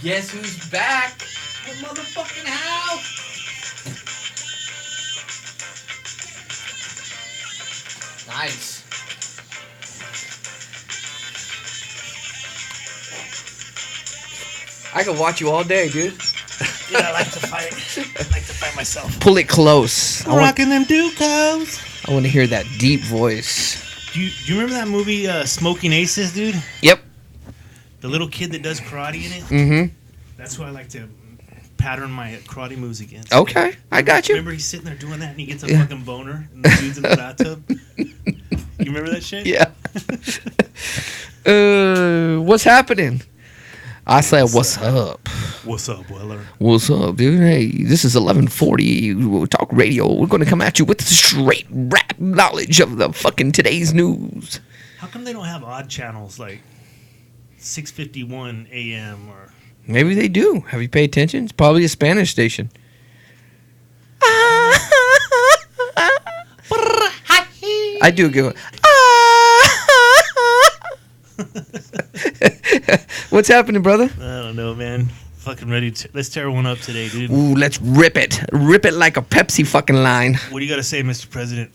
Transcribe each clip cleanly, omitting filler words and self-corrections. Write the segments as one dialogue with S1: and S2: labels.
S1: Guess who's back? The motherfucking house. Nice.
S2: I could watch you all day, dude.
S3: Yeah, I like to fight. I like to fight myself.
S2: Pull it close.
S3: Rocking them Ducos.
S2: I want to hear that deep voice.
S3: Do you remember that movie Smoking Aces, dude?
S2: Yep.
S3: The little kid that does karate in it?
S2: Mm-hmm.
S3: That's who I like to pattern my karate moves against.
S2: Okay, I got you.
S3: Remember he's sitting there doing that and he gets a fucking boner and the dude's in the bathtub? You remember that shit?
S2: Yeah. What's happening? I said, what's up?
S3: What's up, Weller?
S2: What's up, dude? Hey, this is 1140 Talk Radio. We're going to come at you with straight rap knowledge of the fucking today's news.
S3: How come they don't have odd channels like 6:51 a.m. or...
S2: Maybe they do. Have you paid attention? It's probably a Spanish station. I do go. What's happening, brother?
S3: I don't know, man. Fucking ready to... Let's tear one up today, dude.
S2: Ooh, let's rip it. Rip it like a Pepsi fucking line.
S3: What do you got to say, Mr. President?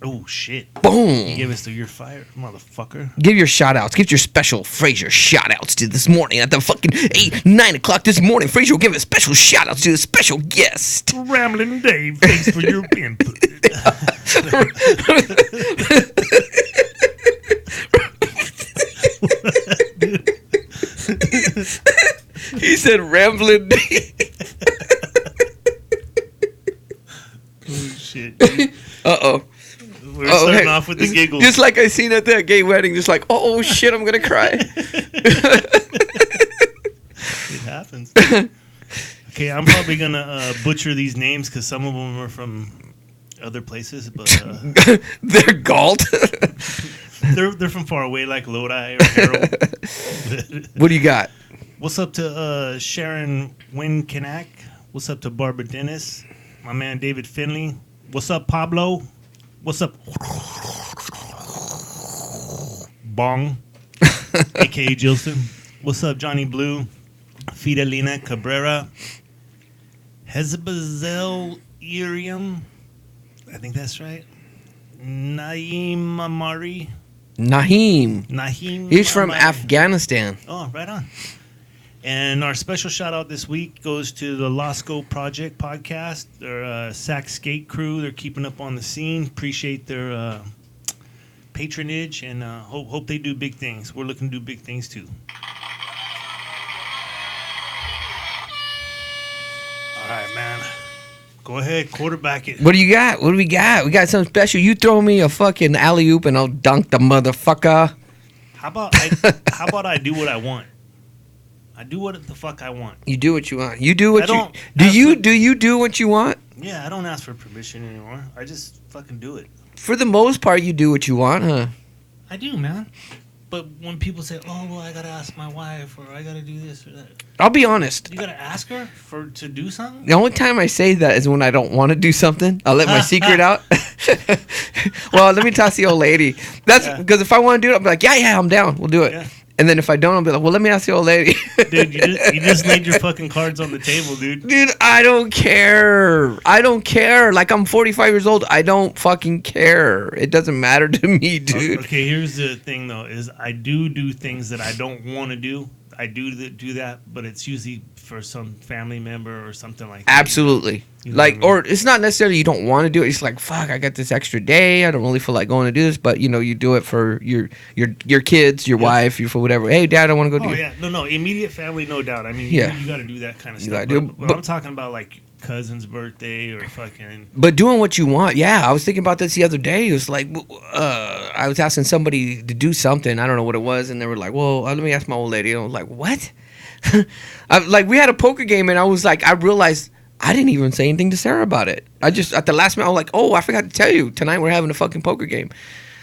S3: Oh, shit.
S2: Boom.
S3: You gave us the "you're fired," motherfucker.
S2: Give your shout-outs. Give your special Frasier shout-outs to this morning at the fucking 9 o'clock this morning. Frasier will give a special shout-outs to a special guest.
S3: Rambling Dave, thanks for your input.
S2: He said rambling.
S3: Oh, shit. Dude.
S2: Uh-oh.
S3: We're starting off with the giggles.
S2: Just like I seen at that gay wedding. Just like, oh, shit, I'm going to cry.
S3: It happens. Okay, I'm probably going to butcher these names because some of them are from other places, but...
S2: They're Galt.
S3: they're from far away, like Lodi or Harold.
S2: What do you got?
S3: What's up to Sharon Winkenack? What's up to Barbara Dennis? My man David Finley. What's up, Pablo? What's up, Bong, a.k.a. Jilson? What's up, Johnny Blue? Fidelina Cabrera. Hezbazel Irium. I think that's right. Naeem Amari.
S2: Naheem. He's from
S3: Amari.
S2: Afghanistan.
S3: Oh, right on. And our special shout out this week goes to the Losco Project podcast, their Sac Skate crew. They're keeping up on the scene. Appreciate their patronage and hope they do big things. We're looking to do big things too. All right, man. Go ahead, quarterback it.
S2: What do you got? What do we got? We got something special. You throw me a fucking alley-oop and I'll dunk the motherfucker.
S3: How about I do what I want? I do what the fuck I want.
S2: You do what you want. You do what you... Do you do what you want?
S3: Yeah, I don't ask for permission anymore. I just fucking do it.
S2: For the most part, you do what you want, huh?
S3: I do, man. But when people say, "Oh, well, I gotta ask my wife," or "I gotta do this or that,"
S2: I'll be honest.
S3: you gotta ask her to do something.
S2: The only time I say that is when I don't want to do something. I'll let my secret out. Well, let me toss the old lady. That's because if I want to do it, I'm like, yeah, I'm down. We'll do it. Yeah. And then if I don't, I'll be like, well, let me ask the old lady.
S3: Dude, you just laid your fucking cards on the table, dude.
S2: Dude, I don't care. Like, I'm 45 years old. I don't fucking care. It doesn't matter to me, dude.
S3: Okay, here's the thing, though, is I do things that I don't want to do. I do that, but it's usually for some family member or something like that.
S2: Absolutely.
S3: You know
S2: like,
S3: what I mean?
S2: or it's not necessarily you don't want to do it. It's like, fuck, I got this extra day. I don't really feel like going to do this, but you do it for your kids, your wife, for whatever. Hey, Dad, I want to go do it.
S3: Oh yeah, no, immediate family, no doubt. I mean,
S2: Yeah.
S3: you got to do that kind of
S2: You
S3: stuff.
S2: gotta do it,
S3: But I'm talking about like cousin's birthday or fucking.
S2: But doing what you want, yeah. I was thinking about this the other day. It was like, I was asking somebody to do something. I don't know what it was, and they were like, well, let me ask my old lady. And I was like, what? We had a poker game, and I was like, I realized I didn't even say anything to Sarah about it. I just, at the last minute, I was like, oh, I forgot to tell you. Tonight we're having a fucking poker game.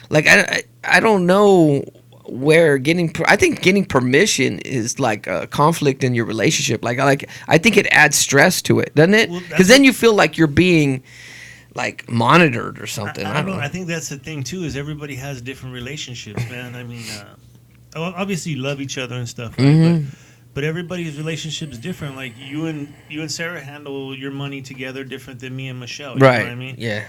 S2: Like, I don't know where I think getting permission is like a conflict in your relationship. Like I think it adds stress to it, doesn't it? Because then you feel like you're being like monitored or something. I don't know.
S3: I think that's the thing too, is everybody has different relationships, man. I mean, obviously you love each other and stuff, right?
S2: Mm-hmm.
S3: But But everybody's relationship is different. Like you and Sarah handle your money together different than me and Michelle. You
S2: Right.
S3: know what I mean?
S2: Yeah.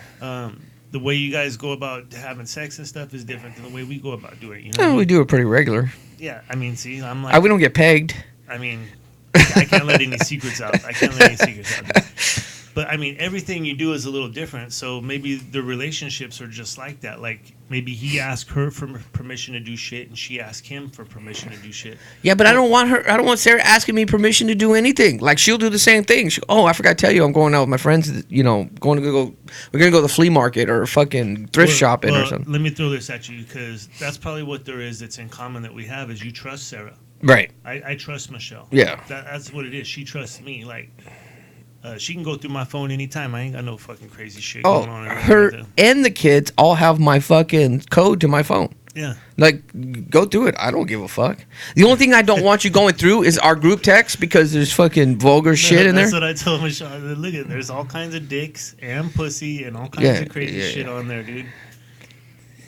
S3: The way you guys go about having sex and stuff is different than the way we go about doing it. You know?
S2: Oh,
S3: what I
S2: we
S3: mean?
S2: do it pretty regular.
S3: Yeah. I mean, see, I'm like,
S2: We don't get pegged.
S3: I mean, I can't let any secrets out. Dude. But I mean, everything you do is a little different. So maybe the relationships are just like that. Like maybe he asked her for permission to do shit, and she asked him for permission to do shit.
S2: Yeah, but I don't want Sarah asking me permission to do anything. Like she'll do the same thing. I forgot to tell you, I'm going out with my friends. You know, we're gonna go to the flea market or fucking thrift shopping or something.
S3: Let me throw this at you because that's probably what there is that's in common that we have is you trust Sarah.
S2: Right.
S3: I trust Michelle.
S2: Yeah.
S3: That's what it is. She trusts me. Like. She can go through my phone anytime. I ain't got no fucking crazy shit going on.
S2: Her and the kids all have my fucking code to my phone.
S3: Yeah.
S2: Like, go through it. I don't give a fuck. The only thing I don't want you going through is our group text because there's fucking vulgar shit in there.
S3: That's what I told Michelle. Look at there's all kinds of dicks and pussy and all kinds of crazy shit on there, dude.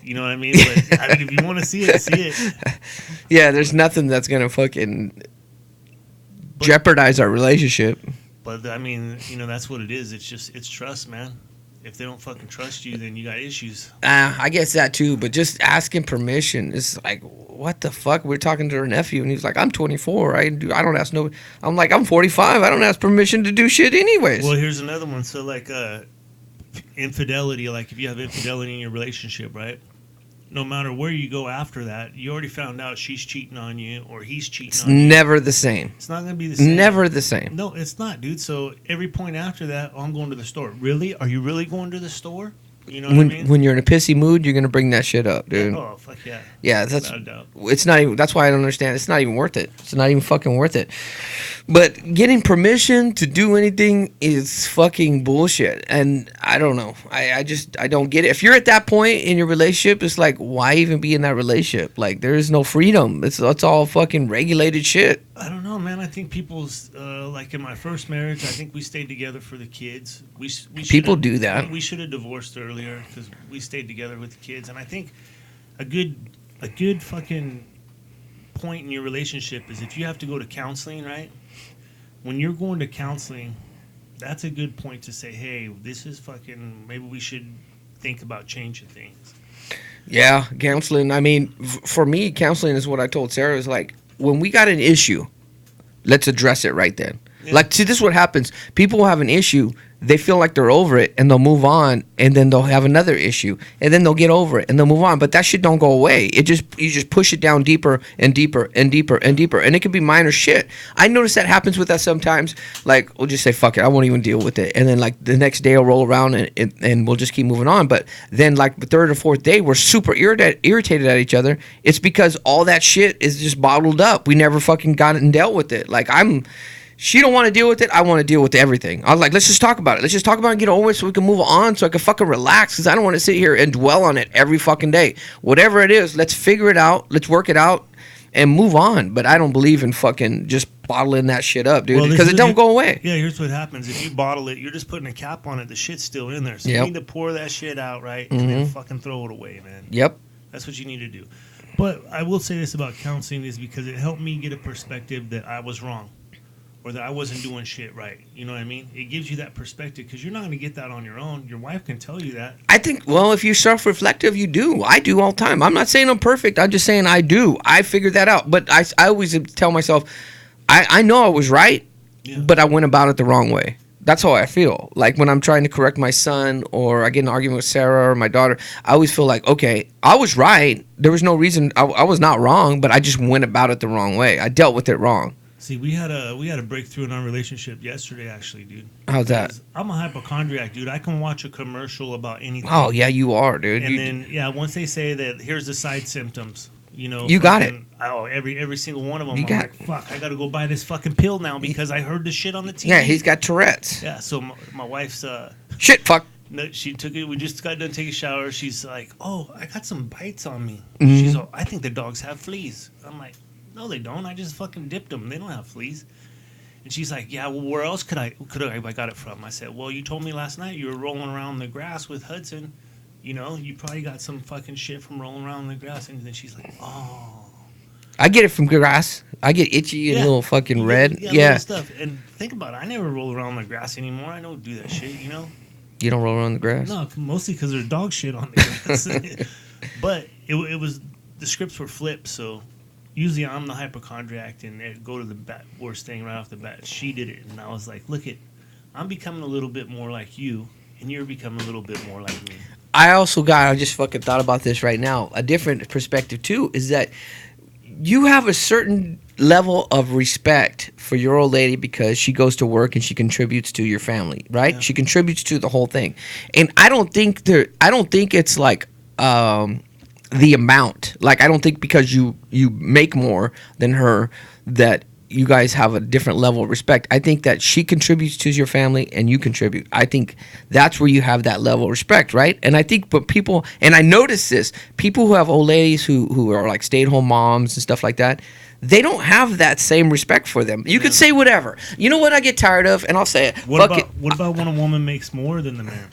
S3: You know what I mean? But I mean, if you want to see it, see it.
S2: Yeah, there's nothing that's gonna fucking jeopardize our relationship.
S3: But I mean, you know, that's what it is. It's trust, man. If they don't fucking trust you, then you got issues.
S2: I guess that too, but just asking permission is like, what the fuck? We're talking to her nephew, and he's like, I'm 24. I don't ask no. I'm like, I'm 45. I don't ask permission to do shit anyways.
S3: Well, here's another one. So like, infidelity. Like if you have infidelity in your relationship, right? No matter where you go after that, you already found out she's cheating on you or he's cheating on you.
S2: It's never the same.
S3: It's not going to be the same.
S2: Never the same.
S3: No, it's not, dude. So every point after that, I'm going to the store. Really? Are you really going to the store? You know what I mean?
S2: When you're in a pissy mood, you're going to bring that shit up, dude.
S3: Oh, fuck yeah.
S2: Yeah,
S3: Without a doubt.
S2: it's not even, that's why I don't understand. It's not even worth it. It's not even fucking worth it. But getting permission to do anything is fucking bullshit. And I don't know. I don't get it. If you're at that point in your relationship, it's like, why even be in that relationship? Like, there is no freedom. It's all fucking regulated shit.
S3: I don't know, man. I think people's, like in my first marriage, I think we stayed together for the kids. We
S2: People do that.
S3: We should have divorced earlier because we stayed together with the kids. And I think a good fucking point in your relationship is if you have to go to counseling, right? When you're going to counseling, that's a good point to say, hey, this is fucking, maybe we should think about changing things.
S2: Yeah, counseling. I mean, for me, counseling is what I told Sarah is like, when we got an issue, let's address it right then. Yeah. Like, see, this is what happens. People have an issue. They feel like they're over it, and they'll move on, and then they'll have another issue, and then they'll get over it, and they'll move on. But that shit don't go away. You just push it down deeper and deeper and deeper and deeper, and it could be minor shit. I notice that happens with us sometimes. Like, we'll just say, fuck it, I won't even deal with it. And then, like, the next day will roll around, and we'll just keep moving on. But then, like, the third or fourth day, we're super irritated at each other. It's because all that shit is just bottled up. We never fucking got it and dealt with it. Like, she don't want to deal with it. I want to deal with everything. I was like, let's just talk about it. Let's just talk about it and get over it so we can move on, so I can fucking relax, because I don't want to sit here and dwell on it every fucking day. Whatever it is, let's figure it out. Let's work it out and move on. But I don't believe in fucking just bottling that shit up, dude, because it don't go away.
S3: Yeah, here's what happens. If you bottle it, you're just putting a cap on it. The shit's still in there. So you need to pour that shit out, right? And then fucking throw it away, man.
S2: Yep.
S3: That's what you need to do. But I will say this about counseling is because it helped me get a perspective that I was wrong. Or that I wasn't doing shit right. You know what I mean? It gives you that perspective because you're not going to get that on your own. Your wife can tell you that.
S2: I think, well, if you're self-reflective, you do. I do all the time. I'm not saying I'm perfect. I'm just saying I do. I figured that out. But I always tell myself, I know I was right, but I went about it the wrong way. That's how I feel. Like when I'm trying to correct my son or I get in an argument with Sarah or my daughter, I always feel like, okay, I was right. There was no reason. I was not wrong, but I just went about it the wrong way. I dealt with it wrong.
S3: See, we had a breakthrough in our relationship yesterday, actually, dude.
S2: How's that?
S3: I'm a hypochondriac, dude. I can watch a commercial about anything.
S2: Oh, yeah, you are, dude.
S3: And once they say that, here's the side symptoms, you know.
S2: You got it.
S3: Oh, every single one of them. I'm like, fuck, I got to go buy this fucking pill now because I heard this shit on the TV.
S2: Yeah, he's got Tourette's.
S3: Yeah, so my wife's...
S2: Shit, fuck.
S3: No, she took it. We just got done taking a shower. She's like, oh, I got some bites on me. She's like, I think the dogs have fleas. I'm like... No, they don't. I just fucking dipped them. They don't have fleas. And she's like, yeah, well, where else could I got it from? I said, well, you told me last night you were rolling around the grass with Hudson. You know, you probably got some fucking shit from rolling around in the grass. And then she's like, oh.
S2: I get it from grass. I get itchy and little fucking red.
S3: Little stuff. And think about it. I never roll around on the grass anymore. I don't do that shit, you know?
S2: You don't roll around the grass?
S3: No, mostly because there's dog shit on the grass. But it was, the scripts were flipped, so usually I'm the hypochondriac and they go to the worst thing right off the bat. She did it. And I was like, look I'm becoming a little bit more like you, and you're becoming a little bit more like me.
S2: I just fucking thought about this right now. A different perspective, too, is that you have a certain level of respect for your old lady because she goes to work and she contributes to your family, right? Yeah. She contributes to the whole thing. And I don't think it's like the amount. Like, I don't think because you make more than her that you guys have a different level of respect. I think that she contributes to your family and you contribute. I think that's where you have that level of respect, right? And I think, but people, and I notice this, people who have old ladies who are like stay-at-home moms and stuff like that, they don't have that same respect for them. You could say whatever. You know what I get tired of? And I'll say it.
S3: What about when a woman makes more than the man?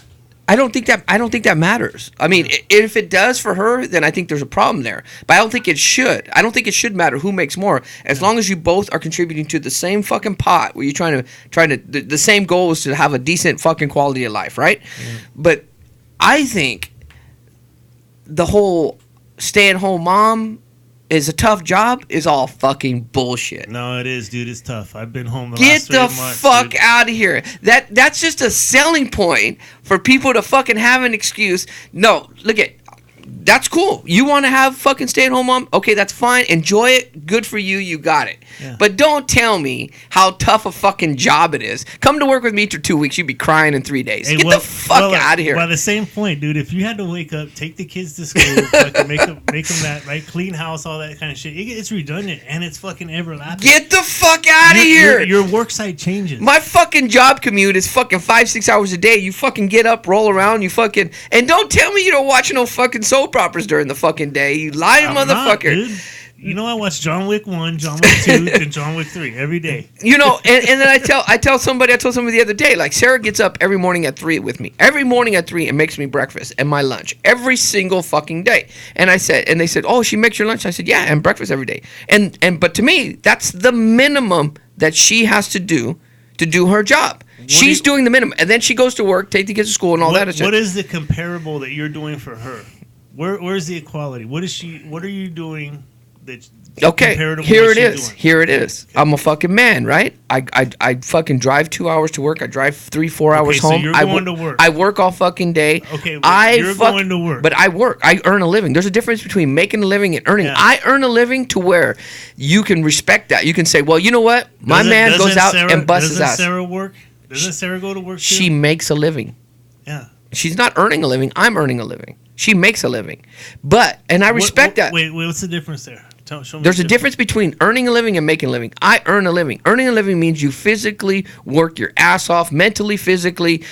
S2: I don't think that matters. I mean, if it does for her, then I think there's a problem there. But I don't think it should. I don't think it should matter who makes more, as long as you both are contributing to the same fucking pot. Where you're trying to the same goal is to have a decent fucking quality of life, right? But I think the whole stay-at-home mom is a tough job is all fucking bullshit.
S3: No, it is, dude. It's tough. I've been home
S2: Get the fuck out of here. That's just a selling point for people to fucking have an excuse. No, look at. That's cool. You want to have fucking stay-at-home mom? Okay, that's fine. Enjoy it. Good for you. You got it. Yeah. But don't tell me how tough a fucking job it is. Come to work with me for 2 weeks. You'd be crying in 3 days. Get the fuck out of here.
S3: By the same point, dude, if you had to wake up, take the kids to school, fucking make them that, right? Clean house, all that kind of shit. It's redundant and it's fucking everlapping.
S2: Get the fuck out of here.
S3: Your work site changes.
S2: My fucking job commute is fucking 5-6 hours a day. You fucking get up, roll around, you fucking... And don't tell me you don't watch no fucking soap operas during the fucking day. You lying motherfucker.
S3: Not, you know I watch John Wick 1, John Wick 2, and John Wick 3 every day.
S2: You know, and then I told somebody the other day, like, Sarah gets up every morning at 3 with me. Every morning at 3 and makes me breakfast and my lunch. Every single fucking day. And they said, oh, she makes your lunch? I said, yeah, and breakfast every day. But to me, that's the minimum that she has to do her job. She's doing the minimum. And then she goes to work, take the kids to school and all that shit.
S3: What is the comparable that you're doing for her? Where's the equality? What are you doing that's comparable to what she's doing?
S2: Here it is. Okay. I'm a fucking man, right? I fucking drive 2 hours to work. I drive 3-4 hours home.
S3: So you're going to work.
S2: I work all fucking day.
S3: Okay, you're going to work.
S2: But I work. I earn a living. There's a difference between making a living and earning. Yeah. I earn a living to where you can respect that. You can say, well, you know what? My man goes out and busts his ass.
S3: Doesn't Sarah work? Doesn't Sarah go to work too?
S2: She makes a living.
S3: Yeah.
S2: She's not earning a living. I'm earning a living. She makes a living. And I respect that.
S3: Wait, what's the difference there? Show me
S2: There's a difference between earning a living and making a living. I earn a living. Earning a living means you physically work your ass off, mentally, physically,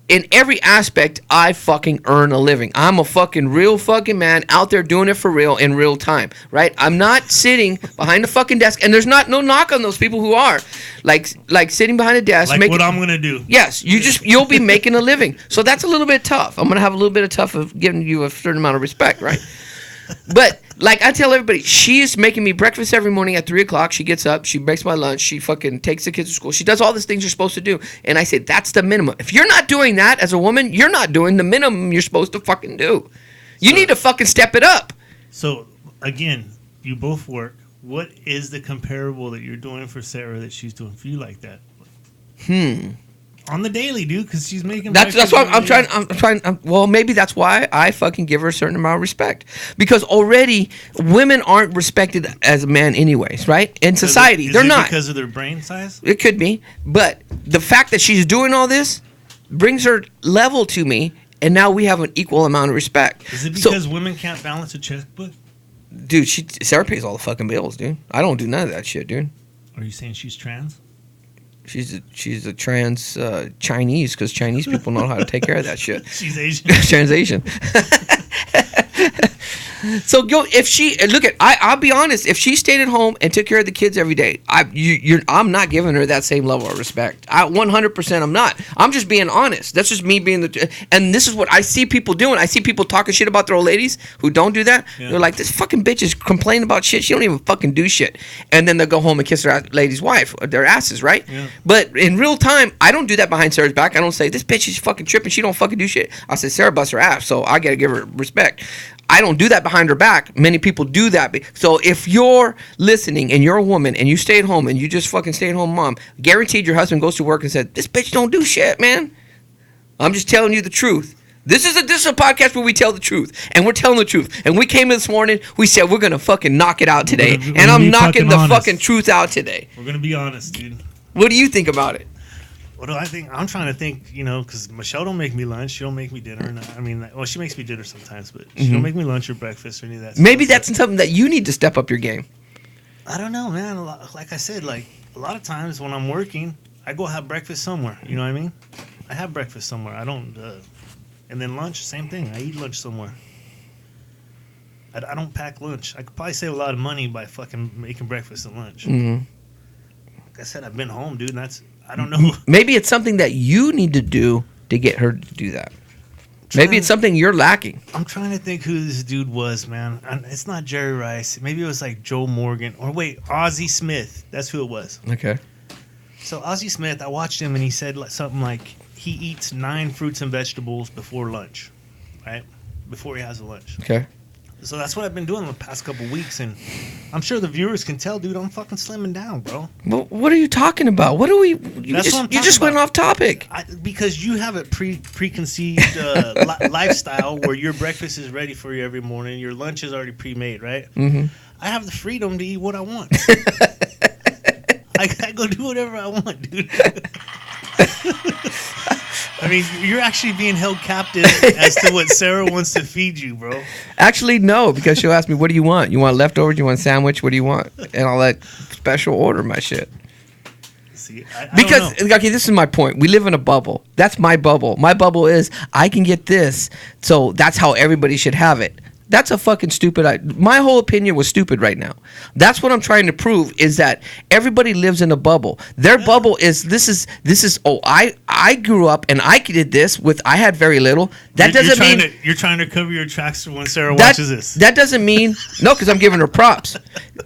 S2: in every aspect. I fucking earn a living. I'm a fucking real fucking man out there doing it for real in real time, right? I'm not sitting behind a fucking desk, and there's no knock on those people who are like sitting behind a desk.
S3: Like what I'm gonna do.
S2: Yes, you'll be making a living. So that's a little bit tough. I'm gonna have a little bit of tough of giving you a certain amount of respect, right? But like I tell everybody, she's making me breakfast every morning at 3 o'clock. She gets up, she makes my lunch, she fucking takes the kids to school. She does all these things you're supposed to do. And I say, that's the minimum. If you're not doing that as a woman, you're not doing the minimum you're supposed to fucking do. You need to fucking step it up.
S3: So again, you both work. What is the comparable that you're doing for Sarah that she's doing for you like that? On the daily, dude, because she's making.
S2: That's why I'm trying. Well, maybe that's why I fucking give her a certain amount of respect, because already women aren't respected as a man, anyways, right? In society, they're not
S3: because of their brain size.
S2: It could be, but the fact that she's doing all this brings her level to me, and now we have an equal amount of respect.
S3: Is it because women can't balance a checkbook?
S2: Dude, Sarah pays all the fucking bills, dude. I don't do none of that shit, dude.
S3: Are you saying she's trans?
S2: She's a trans Chinese, because Chinese people know how to take care of that shit.
S3: She's Asian.
S2: Trans Asian. So go if she look at I'll be honest. If she stayed at home and took care of the kids every day, I'm not giving her that same level of respect. 100% I'm not. I'm just being honest. That's just me being and this is what I see people doing. I see people talking shit about their old ladies who don't do that. Yeah. They're like, this fucking bitch is complaining about shit. She don't even fucking do shit. And then they'll go home and kiss their lady's wife, their asses, right? Yeah. But in real time, I don't do that behind Sarah's back. I don't say this bitch is fucking tripping. She don't fucking do shit. I say Sarah busts her ass, so I gotta give her respect. I don't do that behind her back. Many people do that. So if you're listening and you're a woman and you stay at home and you just fucking stay at home mom, guaranteed your husband goes to work and said, this bitch don't do shit, man. I'm just telling you the truth. This is a podcast where we tell the truth. And we're telling the truth. And we came in this morning, we said we're going to fucking knock it out today. And I'm knocking the fucking truth out today.
S3: We're going to be honest, dude.
S2: What do you think about it?
S3: What do I think? I'm trying to think, because Michelle don't make me lunch. She don't make me dinner. I mean, well, she makes me dinner sometimes, but she don't make me lunch or breakfast or any of that stuff.
S2: Maybe that's something that you need to step up your game.
S3: I don't know, man. Like I said, a lot of times when I'm working, I go have breakfast somewhere. You know what I mean? I have breakfast somewhere. I don't, and then lunch, same thing. I eat lunch somewhere. I don't pack lunch. I could probably save a lot of money by fucking making breakfast and lunch. Mm-hmm. Like I said, I've been home, dude, and I don't know.
S2: Maybe it's something that you need to do to get her to do that. Maybe it's something you're lacking.
S3: I'm trying to think who this dude was, man. It's not Jerry Rice. Maybe it was like Joe Morgan. Or wait, Ozzie Smith. That's who it was.
S2: Okay.
S3: So Ozzie Smith, I watched him and he said something like he eats 9 fruits and vegetables before lunch, right? Before he has a lunch.
S2: Okay.
S3: So that's what I've been doing the past couple weeks, and I'm sure the viewers can tell, dude, I'm fucking slimming down, bro.
S2: Well, what are you talking about? What are we? You just went off topic.
S3: Because you have a preconceived lifestyle where your breakfast is ready for you every morning, your lunch is already pre-made, right? Mm-hmm. I have the freedom to eat what I want. I go do whatever I want, dude. I mean, you're actually being held captive as to what Sarah wants to feed you, bro.
S2: Actually, no, because she'll ask me, what do you want? You want leftovers? You want a sandwich? What do you want? And I'll let special order my shit.
S3: See,
S2: because, okay, this is my point. We live in a bubble. That's my bubble. My bubble is I can get this, so that's how everybody should have it. That's a fucking stupid. My whole opinion was stupid right now. That's what I'm trying to prove is that everybody lives in a bubble. Their bubble is this is. Oh, I grew up and I did this with. I had very little. That doesn't mean
S3: you're trying to cover your tracks when Sarah watches this.
S2: That doesn't mean no, because I'm giving her props.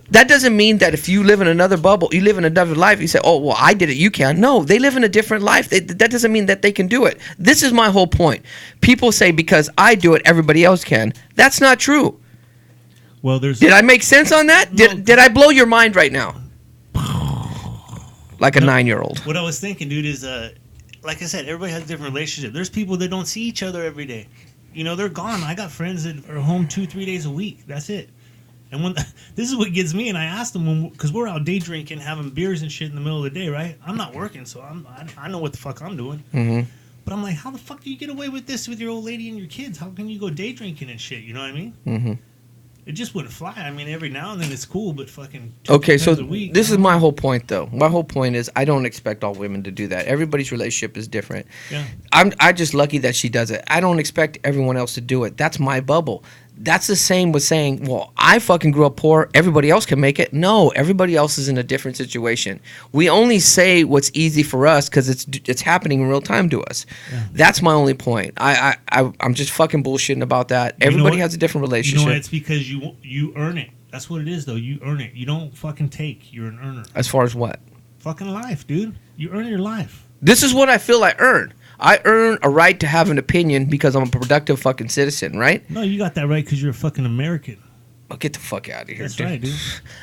S2: That doesn't mean that if you live in another bubble, you live in another life. You say, oh well, I did it. You can. No, they live in a different life. That doesn't mean that they can do it. This is my whole point. People say because I do it, everybody else can. That's not true.
S3: Well,
S2: did I make sense on that? No. Did I blow your mind right now? Like a 9-year-old.
S3: What I was thinking, dude, is like I said, everybody has a different relationship. There's people that don't see each other every day. They're gone. I got friends that are home 2-3 days a week. That's it. And when this is what gets me, and I asked them because we're out day drinking, having beers and shit in the middle of the day, right? I'm not working, so I know what the fuck I'm doing. Mm-hmm. But I'm like, how the fuck do you get away with this with your old lady and your kids? How can you go day drinking and shit? You know what I mean? Mm-hmm. It just wouldn't fly. I mean, every now and then it's cool, but fucking
S2: okay, so this is my whole point, though. My whole point is I don't expect all women to do that. Everybody's relationship is different. Yeah. I'm just lucky that she does it. I don't expect everyone else to do it. That's my bubble. That's the same with saying, well, I fucking grew up poor. Everybody else can make it. No, everybody else is in a different situation. We only say what's easy for us because it's happening in real time to us. Yeah. That's my only point. I'm just fucking bullshitting about that. Everybody has a different relationship.
S3: It's because you earn it. That's what it is, though. You earn it. You don't fucking take. You're an earner.
S2: As far as what?
S3: Fucking life, dude. You earn your life.
S2: This is what I feel I earn. I earn a right to have an opinion because I'm a productive fucking citizen, right?
S3: No, you got that right because you're a fucking American.
S2: Oh, get the fuck out of here,
S3: That's
S2: dude.
S3: right, dude.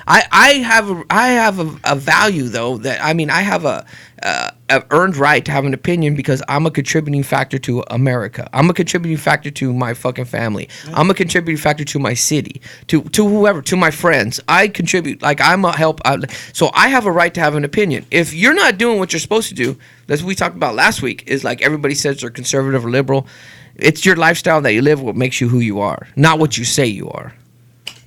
S2: I have a value though that I have a earned right to have an opinion because I'm a contributing factor to America. I'm a contributing factor to my fucking family. Yeah. I'm a contributing factor to my city, to whoever, to my friends. I contribute. Like I'm a help. So I have a right to have an opinion. If you're not doing what you're supposed to do, that's what we talked about last week. Is like everybody says they're conservative or liberal. It's your lifestyle that you live what makes you who you are, not what you say you are.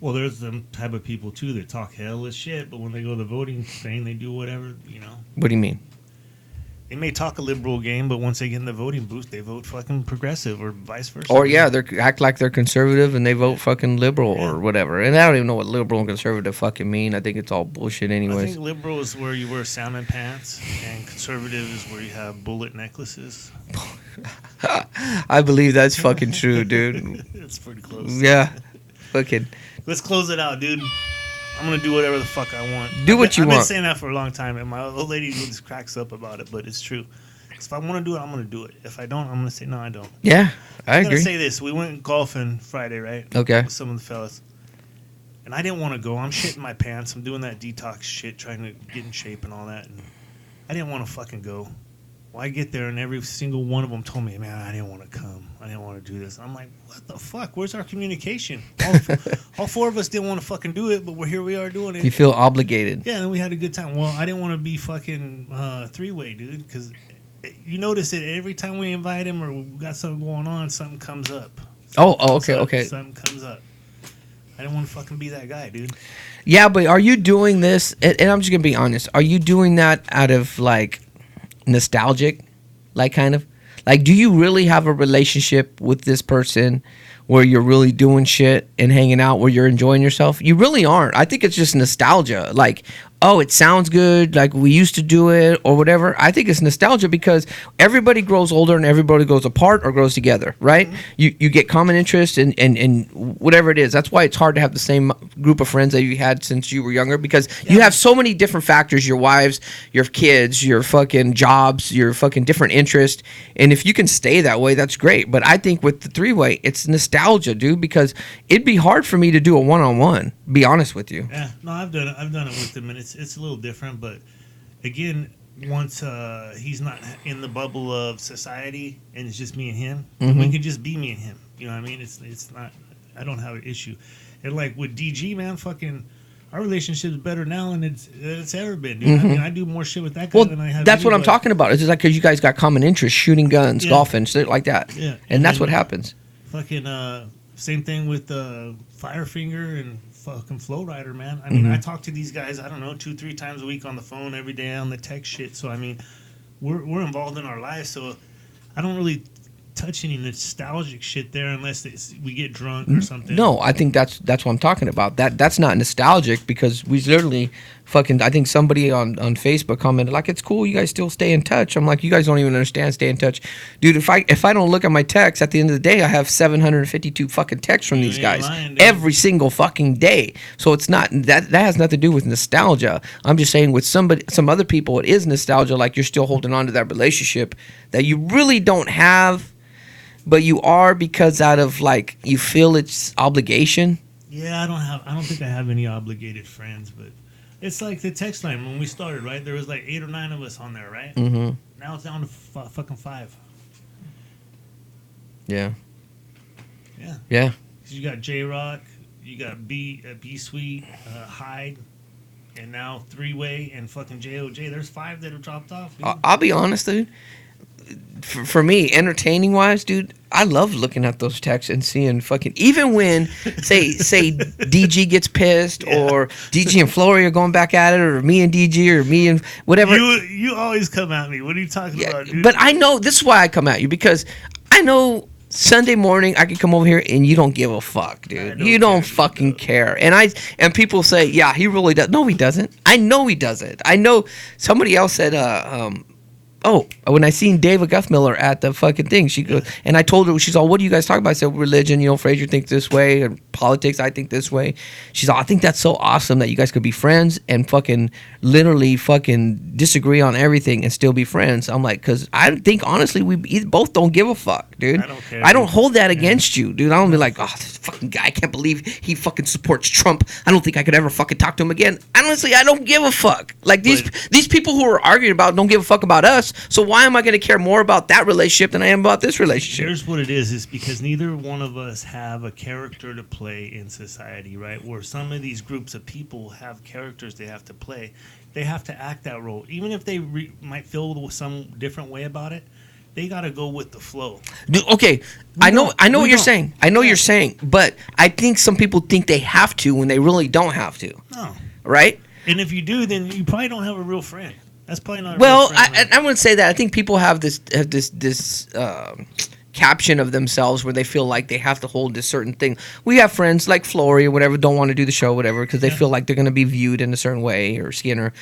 S3: Well, there's them type of people, too, that talk hell as shit, but when they go to the voting thing, they do whatever,
S2: What do you mean?
S3: They may talk a liberal game, but once they get in the voting booth, they vote fucking progressive or vice versa.
S2: Or yeah, they act like they're conservative and they vote fucking liberal or whatever. And I don't even know what liberal and conservative fucking mean. I think it's all bullshit anyways.
S3: I think liberal is where you wear salmon pants, and conservative is where you have bullet necklaces.
S2: I believe that's fucking true, dude.
S3: It's pretty close.
S2: Yeah. Fucking.
S3: Let's close it out, dude. I'm going to do whatever the fuck I want.
S2: Do what you want.
S3: I've been saying that for a long time, and my old lady just cracks up about it, but it's true. If I want to do it, I'm going to do it. If I don't, I'm going to say, no, I don't.
S2: Yeah, I agree.
S3: I'm going to say this. We went golfing Friday, right?
S2: Okay.
S3: With some of the fellas. And I didn't want to go. I'm shitting my pants. I'm doing that detox shit, trying to get in shape and all that. And I didn't want to fucking go. Well, I get there, and every single one of them told me, man, I didn't want to come. I didn't want to do this. I'm like, what the fuck? Where's our communication? All four of us didn't want to fucking do it, but here we are doing it.
S2: You feel obligated.
S3: Yeah, and we had a good time. Well, I didn't want to be fucking three-way, dude, because you notice it every time we invite him or we got something going on, something comes up.
S2: Okay.
S3: Something comes up. I didn't want to fucking be that guy, dude.
S2: Yeah, but are you doing this, and I'm just going to be honest, are you doing that out of, like, nostalgic, like, kind of? Like, do you really have a relationship with this person where you're really doing shit and hanging out where you're enjoying yourself? You really aren't. I think it's just nostalgia. Like, oh, it sounds good, like we used to do it or whatever. I think it's nostalgia because everybody grows older and everybody goes apart or grows together, right? Mm-hmm. You get common interests and whatever it is. That's why it's hard to have the same group of friends that you had since you were younger because you have so many different factors, your wives, your kids, your fucking jobs, your fucking different interests. And if you can stay that way, that's great. But I think with the three-way, it's nostalgia, dude, because it'd be hard for me to do a one-on-one, be honest with you.
S3: Yeah, no, I've done it with him, and it's a little different, but again, once he's not in the bubble of society and it's just me and him, mm-hmm. we can just be me and him. You know what I mean? It's not. I don't have an issue. And like with DG, man, fucking, our relationship is better now than it's ever been, dude. Mm-hmm. I mean, I do more shit with that guy than I have.
S2: That's what I'm talking about. It's just like because you guys got common interests, shooting guns, golfing, shit like that.
S3: Yeah,
S2: and that's what happens.
S3: Fucking same thing with Firefinger and fucking Flow Rider, man. I mean, mm-hmm. I talk to these guys, I don't know, 2-3 times a week on the phone every day on the tech shit. So I mean, we're involved in our lives. So I don't really touch any nostalgic shit there unless we get drunk or something.
S2: No, I think that's what I'm talking about. That's not nostalgic because we literally fucking. I think somebody on Facebook commented like, "It's cool, you guys still stay in touch." I'm like, you guys don't even understand stay in touch, dude. If I don't look at my texts at the end of the day, I have 752 fucking texts from these guys every single fucking day. So it's not that has nothing to do with nostalgia. I'm just saying with some other people, it is nostalgia. Like you're still holding on to that relationship that you really don't have. But you are because out of like you feel it's obligation.
S3: Yeah, I don't think I have any obligated friends, but it's like the text line when we started, right? There was like 8 or 9 of us on there, right?
S2: Mm-hmm.
S3: Now it's down to fucking 5.
S2: Yeah.
S3: Yeah.
S2: Yeah.
S3: Cause you got J Rock, you got B Sweet, Hyde, and now 3-Way and fucking JOJ. There's 5 that have dropped off. Dude.
S2: I'll be honest, dude. For me, entertaining wise, dude, I love looking at those texts and seeing fucking even when say DG gets pissed or DG and Flory are going back at it or me and DG or me and whatever.
S3: You always come at me. What are you talking about, dude?
S2: But I know this is why I come at you because I know Sunday morning I can come over here and you don't give a fuck, dude. You don't fucking care. And people say, yeah, he really does. No, he doesn't. I know he doesn't. I know somebody else said when I seen David Guthmiller at the fucking thing, she goes, and I told her, she's all, what do you guys talk about? I said, religion, Frazier thinks this way, and politics, I think this way. She's all, I think that's so awesome that you guys could be friends and fucking literally fucking disagree on everything and still be friends. I'm like, because I think, honestly, we both don't give a fuck, dude.
S3: I don't care.
S2: I don't hold that against you, dude. I don't be like, oh, this fucking guy, I can't believe he fucking supports Trump. I don't think I could ever fucking talk to him again. Honestly, I don't give a fuck. Like, these people who are arguing about don't give a fuck about us. So why am I going to care more about that relationship than I am about this relationship?
S3: Here's what it is because neither one of us have a character to play in society, right? Where some of these groups of people have characters they have to play. They have to act that role. Even if they might feel some different way about it, they got to go with the flow.
S2: Dude, okay, I know what you're saying. I know you're saying, but I think some people think they have to when they really don't have to.
S3: No.
S2: Right?
S3: And if you do, then you probably don't have a real friend. That's probably not. A
S2: Well,
S3: real friend,
S2: I wouldn't say that. I think people have this caption of themselves where they feel like they have to hold this certain thing. We have friends like Flory or whatever don't want to do the show, whatever, because they feel like they're going to be viewed in a certain way, or Skinner.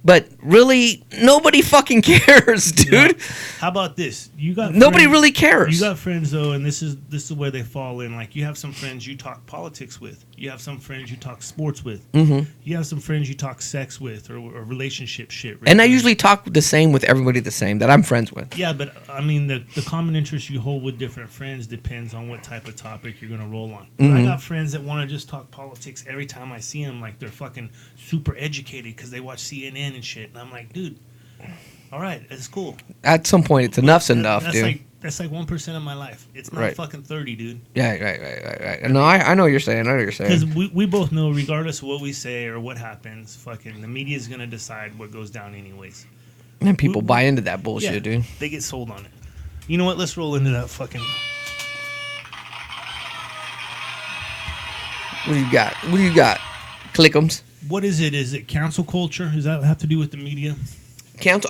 S2: But really, nobody fucking cares, dude.
S3: Yeah. How about this? You got
S2: nobody
S3: friends,
S2: really cares.
S3: You got friends though, and this is where they fall in. Like you have some friends you talk politics with. You have some friends you talk sports with.
S2: Mm-hmm.
S3: You have some friends you talk sex with, or relationship shit.
S2: And I usually talk the same with everybody the same that I'm friends with.
S3: Yeah, but I mean the common interest you hold with different friends depends on what type of topic you're gonna roll on.
S2: Mm-hmm.
S3: I got friends that want to just talk politics every time I see them, like they're fucking super educated because they watch CNN and shit. And I'm like, dude, all right, it's cool.
S2: At some point, it's enough's enough, dude.
S3: That's like 1% of my life. It's not
S2: Right.
S3: fucking 30, dude.
S2: Yeah, right. No, I know what you're saying. I know what you're saying.
S3: Because we both know, regardless of what we say or what happens, fucking the media is gonna decide what goes down anyways.
S2: And people buy into that bullshit,
S3: Yeah,
S2: dude.
S3: they get sold on it. You know what? Let's roll into that fucking.
S2: What do you got? What do you got? Click'ems.
S3: What is it? Is it cancel culture? Does that have to do with the media?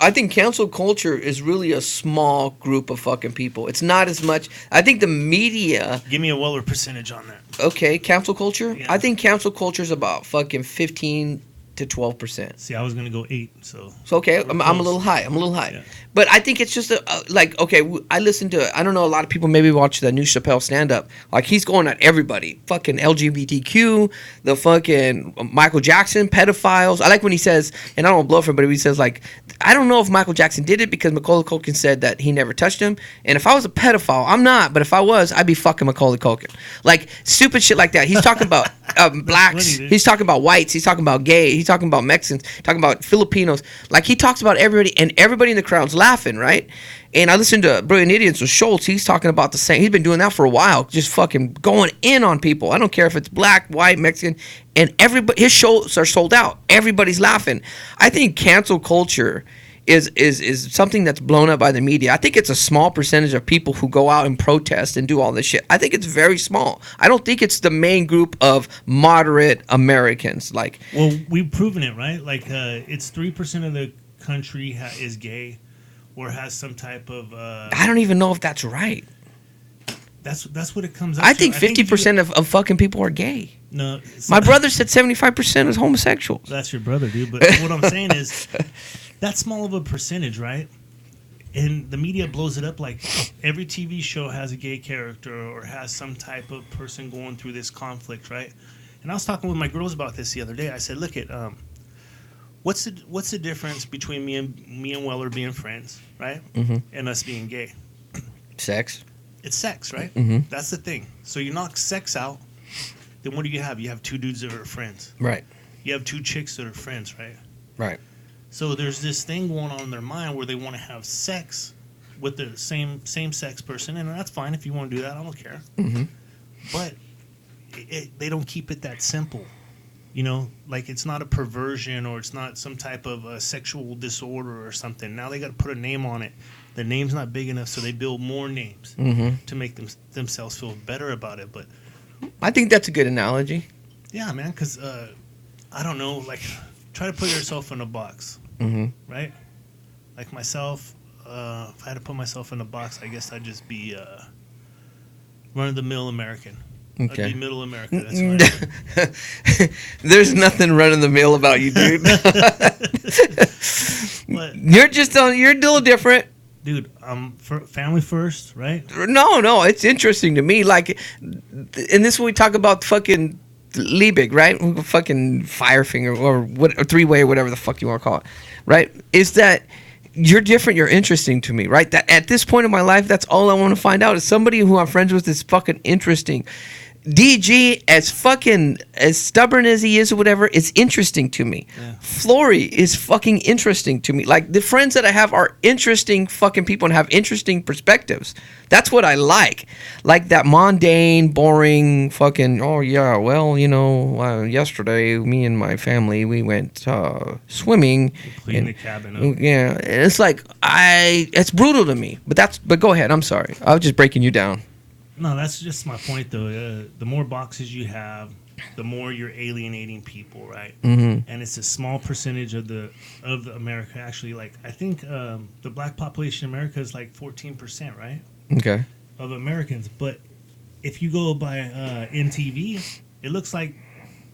S2: I think cancel culture is really a small group of fucking people. It's not as much. I think the media.
S3: Give me a Weller percentage on that.
S2: Okay, cancel culture.
S3: Yeah.
S2: I think cancel culture is about fucking 15 to 12%.
S3: See, I was gonna go 8. So
S2: Okay,
S3: We're
S2: I'm a
S3: close.
S2: little high.
S3: Yeah.
S2: But I think it's just like, okay, I listen to, I don't know, a lot of people maybe watch the new Chappelle stand-up. Like, he's going at everybody. Fucking LGBTQ, the fucking Michael Jackson, pedophiles. I like when he says, and I don't blow for him, but he says, like, I don't know if Michael Jackson did it because Macaulay Culkin said that he never touched him. And if I was a pedophile, I'm not, but if I was, I'd be fucking Macaulay Culkin. Like, stupid shit like that. He's talking about blacks.
S3: funny, dude.
S2: He's talking about whites. He's talking about gay. He's talking about Mexicans. Talking about Filipinos. Like, he talks about everybody, and everybody in the crowd's laughing, right? And I listened to Brilliant Idiots with Schultz. He's talking about the same. He's been doing that for a while, just fucking going in on people. I don't care if it's black, white, Mexican, and everybody. His shows are sold out. Everybody's laughing. I think cancel culture is something that's blown up by the media. I think it's a small percentage of people who go out and protest and do all this shit. I think it's very small. I don't think it's the main group of moderate Americans. Like,
S3: well, we've proven it, right? Like it's 3% of the country is gay, or has some type of.
S2: I don't even know if that's right.
S3: That's what it comes out.
S2: I
S3: to.
S2: think 50% of fucking people are gay.
S3: No,
S2: My brother said 75% is homosexuals.
S3: That's your brother, dude. But what I'm saying is, that's small of a percentage, right? And the media blows it up like every TV show has a gay character or has some type of person going through this conflict, right? And I was talking with my girls about this the other day. I said, look at what's the difference between me and Weller being friends, right?
S2: Mm-hmm.
S3: And us being gay?
S2: Sex.
S3: It's sex, right?
S2: Mm-hmm.
S3: That's the thing. So you knock sex out, then what do you have? You have two dudes that are friends.
S2: Right.
S3: You have two chicks that are friends, right?
S2: Right.
S3: So there's this thing going on in their mind where they want to have sex with the same sex person, and that's fine if you want to do that. I don't care.
S2: Mm-hmm.
S3: But they don't keep it that simple. You know, like it's not a perversion or it's not some type of a sexual disorder or something. Now they got to put a name on it. The name's not big enough, so they build more names to make themselves feel better about it. But
S2: I think that's a good analogy.
S3: yeah, man, because I don't know, like try to put yourself in a box, right? Like myself, if I had to put myself in a box, I guess I'd just be run-of-the-mill American.
S2: Okay.
S3: I'd be middle America. That's right.
S2: There's nothing running the mill about you, dude.
S3: But,
S2: You're a little different.
S3: dude, I'm family first, right?
S2: No, it's interesting to me. Like, and this is when we talk about fucking Liebig, right? Fucking Firefinger or what, or three-way or whatever the fuck you want to call it, right? Is that you're different, you're interesting to me, right? That at this point in my life, that's all I want to find out is somebody who I'm friends with is fucking interesting. DG, as stubborn as he is or whatever, is interesting to me.
S3: Yeah.
S2: Flory is fucking interesting to me. Like, the friends that I have are interesting fucking people and have interesting perspectives. That's what I like. Like that mundane, boring fucking, oh yeah, well, you know, yesterday me and my family, we went swimming.
S3: Clean the cabin up.
S2: Yeah, and it's like, it's brutal to me. But go ahead, I'm sorry. I was just breaking you down.
S3: No, that's just my point, though. The more boxes you have, the more you're alienating people, right?
S2: Mm-hmm.
S3: And it's a small percentage of the America actually. Like I think the black population in America is like 14%, right,
S2: Okay.
S3: of Americans. But if you go by NTV, it looks like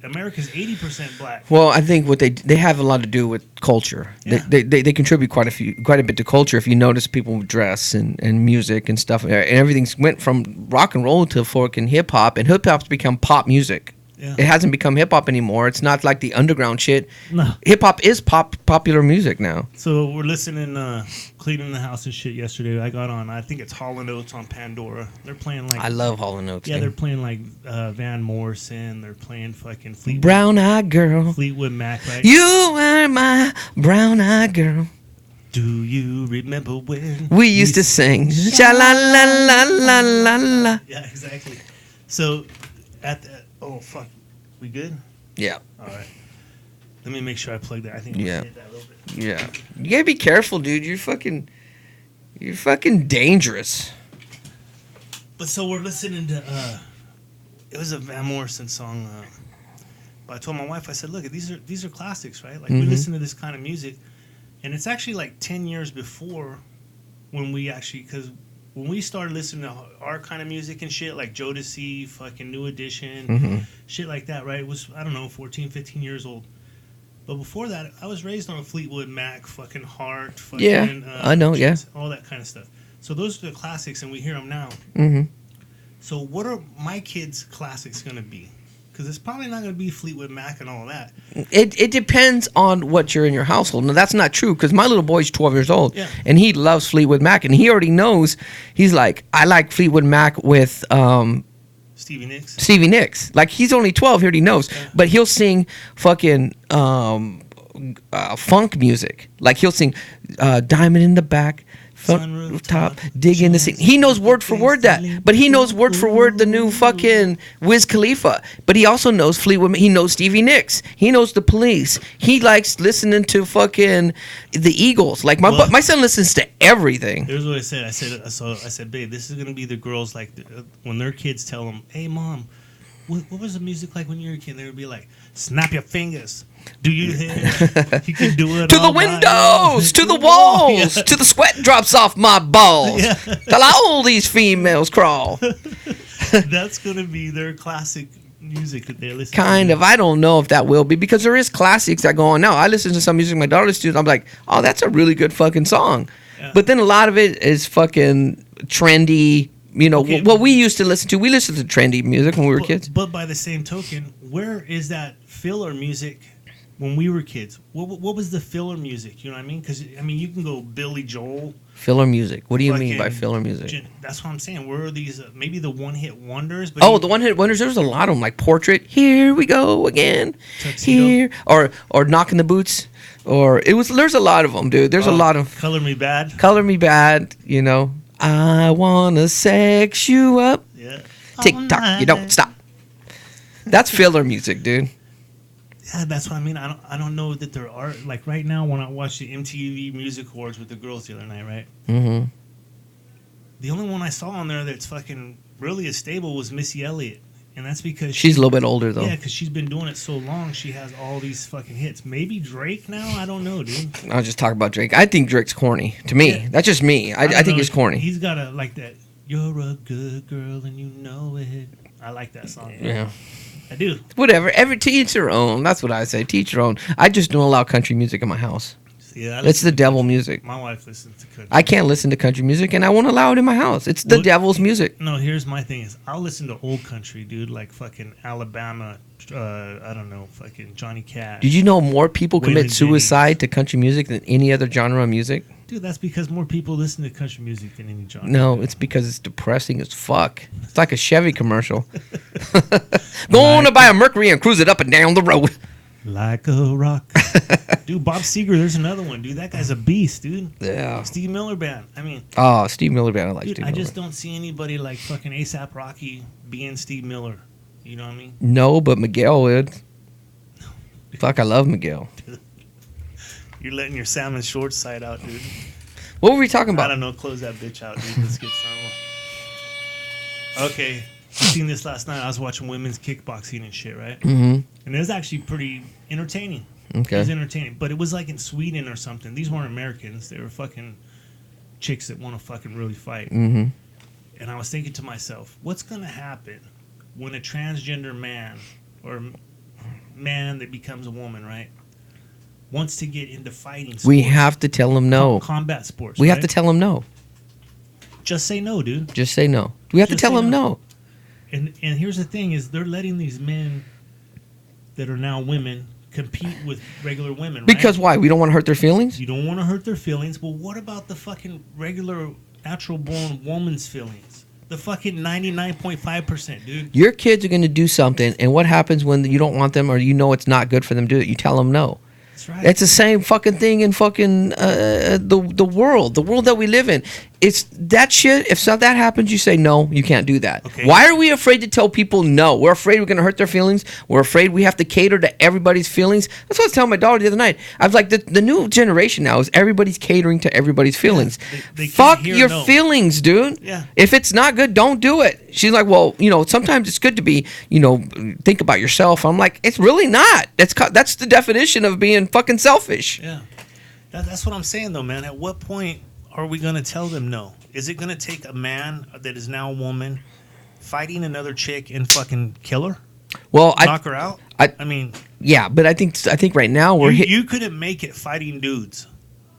S3: America's 80% black.
S2: Well, I think what they have a lot to do with culture.
S3: Yeah.
S2: They contribute quite a bit to culture. If you notice, people dress and music and stuff, and everything's went from rock and roll to fucking hip hop, and hip hop's become pop music.
S3: Yeah.
S2: It hasn't become hip hop anymore. It's not like the underground shit.
S3: No.
S2: Hip hop is popular music now.
S3: So we're listening, cleaning the house and shit yesterday. I got on, I think it's Hall & Oates on Pandora. They're playing like...
S2: I love Hall & Oates.
S3: Yeah,
S2: dude.
S3: they're playing like Van Morrison. They're playing fucking
S2: Brown Eyed Girl.
S3: Fleetwood Mac, right?
S2: You are my brown eyed girl.
S3: Do you remember when...
S2: We used to sing. Sha la la la la la la.
S3: Yeah, exactly. So, at the... Oh, fuck. We good?
S2: Yeah.
S3: All right. Let me make sure I plug that. I think
S2: Yeah.
S3: hit that a little bit.
S2: Yeah. You gotta be careful, dude. You're fucking dangerous.
S3: But so we're listening to... it was a Van Morrison song. But I told my wife, I said, look, these are classics, right? Like, we listen to this kind of music. And it's actually like 10 years before when we actually... Because when we started listening to our kind of music and shit, like Jodeci, fucking New Edition, shit like that, right? It was, I don't know, 14, 15 years old. But before that, I was raised on Fleetwood Mac, fucking Heart, fucking...
S2: Yeah, I know, yeah.
S3: All that kind of stuff. So those are the classics, and we hear them now.
S2: Mm-hmm.
S3: So what are my kids' classics going to be? Because it's probably not going to be Fleetwood Mac and all that.
S2: It depends on what you're in your household. Now, that's not true, because my little boy's 12 years old,
S3: Yeah.
S2: and he loves Fleetwood Mac, and he already knows. He's like, I like Fleetwood Mac with
S3: Stevie Nicks.
S2: Stevie Nicks. Like, he's only 12, he already knows.
S3: Yeah.
S2: But he'll sing fucking funk music. Like, he'll sing Diamond in the Back,
S3: Sunroof
S2: top,
S3: top,
S2: dig in the scene. He knows word for word that, but he knows word for word the new fucking Wiz Khalifa. But he also knows Fleetwood. He knows Stevie Nicks. He knows the Police. He likes listening to fucking the Eagles. Like my son listens to everything.
S3: Here's what I said. I said, babe, this is gonna be the girls like when their kids tell them, hey, mom, what was the music like when you were a kid? They would be like, snap your fingers. Do you hear? You can do it
S2: To the windows, to the walls, to the sweat drops off my balls.
S3: Yeah.
S2: Till all these females crawl.
S3: That's gonna be their classic music that they listen to.
S2: Kind of. I don't know if that will be, because there is classics that go on now. I listen to some music my daughter listens to. I'm like, oh, that's a really good fucking song.
S3: Yeah.
S2: But then a lot of it is fucking trendy. You know,
S3: Okay.
S2: what we used to listen to. We listened to trendy music when we were kids.
S3: But by the same token, where is that filler music when we were kids? What was the filler music? You know what I mean? Because, I mean, you can go Billy Joel.
S2: Filler music. What do you mean by
S3: fucking
S2: filler music?
S3: That's what I'm saying. Where are these, maybe the one-hit wonders? But
S2: Oh, the one-hit wonders. There was a lot of them, like Portrait. Here we go again.
S3: Tuxedo.
S2: Here, or Knocking the Boots, or it was. There's a lot of them, dude. There's a lot of
S3: Color Me Bad.
S2: Color Me Bad. You know, I wanna sex you up.
S3: Yeah.
S2: Tick tock, you don't stop. That's filler music, dude.
S3: Yeah, that's what I mean. I don't know that there are, like right now when I watched the MTV Music Awards with the girls the other night, right?
S2: Mm-hmm.
S3: The only one I saw on there that's fucking really as stable was Missy Elliott. And that's because
S2: She's a little bit older though.
S3: Yeah, because she's been doing it so long, she has all these fucking hits. Maybe Drake now? I don't know, dude.
S2: I'll just talk about Drake. I think Drake's corny. To me,
S3: Yeah.
S2: that's just me. I
S3: don't
S2: think
S3: know.
S2: he's corny.
S3: He's got a, like that, you're a good girl and you know it. I like that song.
S2: Yeah.
S3: I do.
S2: Whatever. To each their own. That's what I say. To each their own. I just don't allow country music in my house.
S3: Yeah,
S2: It's the devil music.
S3: my wife listens to country.
S2: I can't listen to country music, and I won't allow it in my house. It's the
S3: What-
S2: devil's music.
S3: No, here's my thing is I'll listen to old country, dude, like fucking Alabama, I don't know, fucking Johnny Cash.
S2: Did you know more people
S3: Waylon
S2: commit
S3: Jennings.
S2: suicide to country music than any other genre of music?
S3: Dude, that's because more people listen to country music than any genre.
S2: No, it's because it's depressing as fuck. It's like a Chevy commercial. Going to buy a Mercury and cruise it up and down the road.
S3: Like a rock. Dude, Bob Seger, there's another one, dude. That guy's a beast, dude.
S2: Yeah.
S3: Steve Miller Band. I mean,
S2: Oh, Steve Miller Band. I like
S3: dude,
S2: Steve
S3: I
S2: Miller.
S3: just don't see anybody like fucking ASAP Rocky being Steve Miller. You know what I mean?
S2: No, but Miguel would. Fuck, I love Miguel.
S3: You're letting your salmon short side out, dude.
S2: What were we talking
S3: I
S2: about?
S3: don't know. Close that bitch out, dude. Let's get some. Okay. seen this last night. I was watching women's kickboxing and shit, right?
S2: Mm-hmm.
S3: And it was actually pretty entertaining.
S2: Okay.
S3: It was entertaining, but it was like in Sweden or something. These weren't Americans. They were fucking chicks that want to fucking really fight.
S2: Mm-hmm.
S3: And I was thinking to myself, what's going to happen when a transgender man or man that becomes a woman, right, wants to get into fighting sports?
S2: We have to tell them no.
S3: Combat sports.
S2: We
S3: right?
S2: have to tell them no.
S3: Just say no, dude.
S2: Just say no. We have to
S3: Just
S2: tell
S3: say
S2: them
S3: no.
S2: no.
S3: And here's the thing is they're letting these men that are now women compete with regular women, right?
S2: Because why? We don't want to hurt their feelings?
S3: You don't want to hurt their feelings. Well, what about the fucking regular natural born woman's feelings? The fucking 99.5%, dude.
S2: Your kids are going to do something, and what happens when you don't want them or you know it's not good for them to do it? You tell them no.
S3: That's right.
S2: It's the same fucking thing in fucking the world that we live in. It's that shit. If that happens, you say no. You can't do that.
S3: Okay.
S2: Why are we afraid to tell people no? We're afraid we're gonna hurt their feelings. We're afraid we have to cater to everybody's feelings. That's what I was telling my daughter the other night. I was like, the new generation now is everybody's catering to everybody's feelings.
S3: they
S2: Fuck
S3: can't hear
S2: your
S3: no.
S2: feelings, dude.
S3: Yeah.
S2: If it's not good, don't do it. She's like, well, sometimes it's good to be, think about yourself. I'm like, it's really not. That's the definition of being fucking selfish.
S3: Yeah. That's what I'm saying, though, man. At what point are we going to tell them no? Is it going to take a man that is now a woman fighting another chick and fucking kill her?
S2: Well,
S3: Knock her out? I mean...
S2: Yeah, but I think right now we're...
S3: You couldn't make it fighting dudes.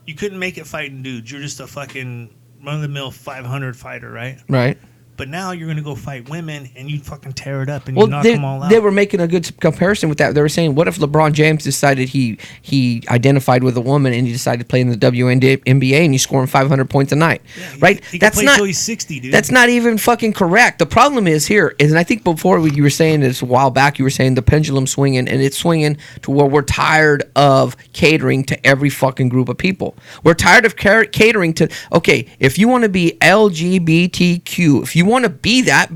S3: You couldn't make it fighting dudes. You're just a fucking run-of-the-mill 500 fighter, right?
S2: Right.
S3: But now you're going to go fight women and you fucking tear it up and you knock them all out.
S2: They were making a good comparison with that. They were saying, what if LeBron James decided he identified with a woman and he decided to play in the WNBA and he's scoring 500 points a night, right?
S3: He can play until he's 60, dude.
S2: That's not even fucking correct. The problem is and I think before you were saying this a while back, you were saying the pendulum swinging, and it's swinging to where we're tired of catering to every fucking group of people. We're tired of catering to, okay, if you want to be LGBTQ, if you want to be that,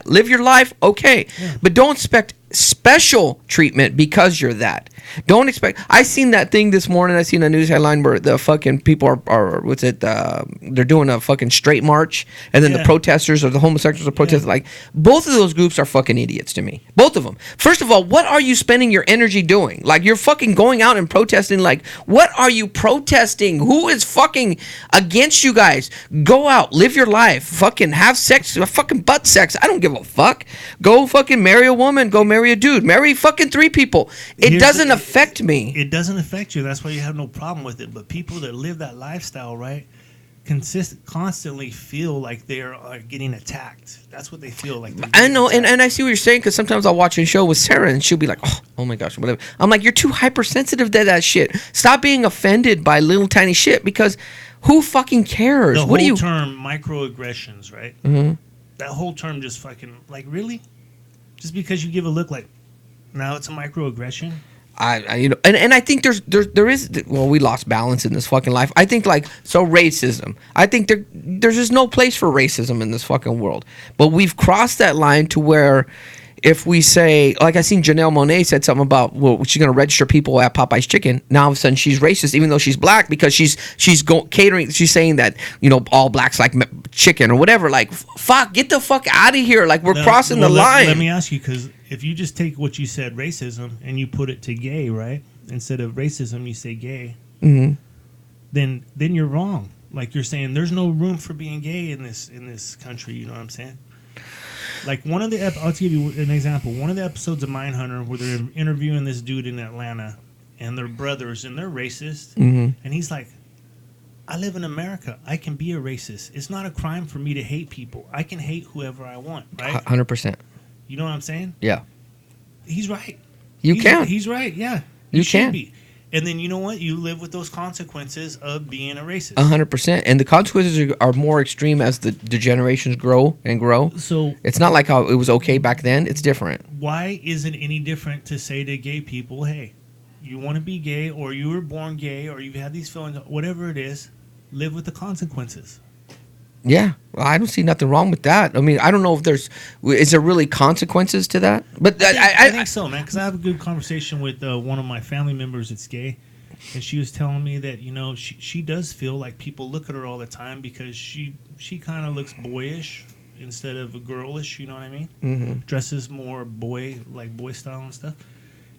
S2: live your life, okay, but don't expect special treatment because you're that. Don't expect. I seen that thing this morning. I seen a news headline where the fucking people are they're doing a fucking straight march, and then the protesters or the homosexuals are protesting. Like, both of those groups are fucking idiots to me. Both of them. First of all, what are you spending your energy doing? Like, you're fucking going out and protesting. Like, what are you protesting? Who is fucking against you guys? Go out, live your life, fucking have sex, fucking butt sex. I don't give a fuck. Go fucking marry a woman. Go marry a dude. Marry fucking 3 people. It doesn't affect me.
S3: It doesn't affect you. That's why you have no problem with it. But people that live that lifestyle, right, constantly feel like they are getting attacked. That's what they feel like.
S2: I know, and I see what you're saying, because sometimes I'll watch a show with Sarah and she'll be like, oh my gosh, whatever. I'm like, you're too hypersensitive to that shit. Stop being offended by little tiny shit, because who fucking cares?
S3: The whole term microaggressions, right? Mm-hmm. That whole term just fucking, like, really? Just because you give a look like, now it's a microaggression?
S2: And I think there is, well, we lost balance in this fucking life. I think, racism. I think there's just no place for racism in this fucking world. But we've crossed that line to where if we say, like, I seen Janelle Monáe said something about, well, she's going to register people at Popeye's Chicken. Now all of a sudden she's racist, even though she's black, because she's catering. She's saying that, all blacks like chicken or whatever. Like, fuck, get the fuck out of here. Like, we're crossing the line.
S3: Let me ask you, because if you just take what you said, racism, and you put it to gay, right? Instead of racism, you say gay. Mm-hmm. Then you're wrong. Like, you're saying there's no room for being gay in this country. You know what I'm saying? Like, I'll give you an example. One of the episodes of Mindhunter where they're interviewing this dude in Atlanta, and they're brothers, and they're racist. Mm-hmm. And he's like, I live in America. I can be a racist. It's not a crime for me to hate people. I can hate whoever I want, right?
S2: 100%.
S3: You know what I'm saying?
S2: Yeah.
S3: He's right.
S2: He's
S3: right, yeah.
S2: You can
S3: be. And then you know what? You live with those consequences of being a racist.
S2: 100%. And the consequences are more extreme as the generations grow and grow.
S3: So
S2: it's not like how it was okay back then. It's different.
S3: Why is it any different to say to gay people, hey, you want to be gay, or you were born gay, or you've had these feelings, whatever it is, live with the consequences?
S2: Yeah, well, I don't see nothing wrong with that. I mean, I don't know if is there really consequences to that? But
S3: I think so, man, because I have a good conversation with one of my family members that's gay, and she was telling me that, she does feel like people look at her all the time because she kind of looks boyish, instead of a girlish. You know what I mean?
S2: Mm-hmm.
S3: Dresses more boy style and stuff.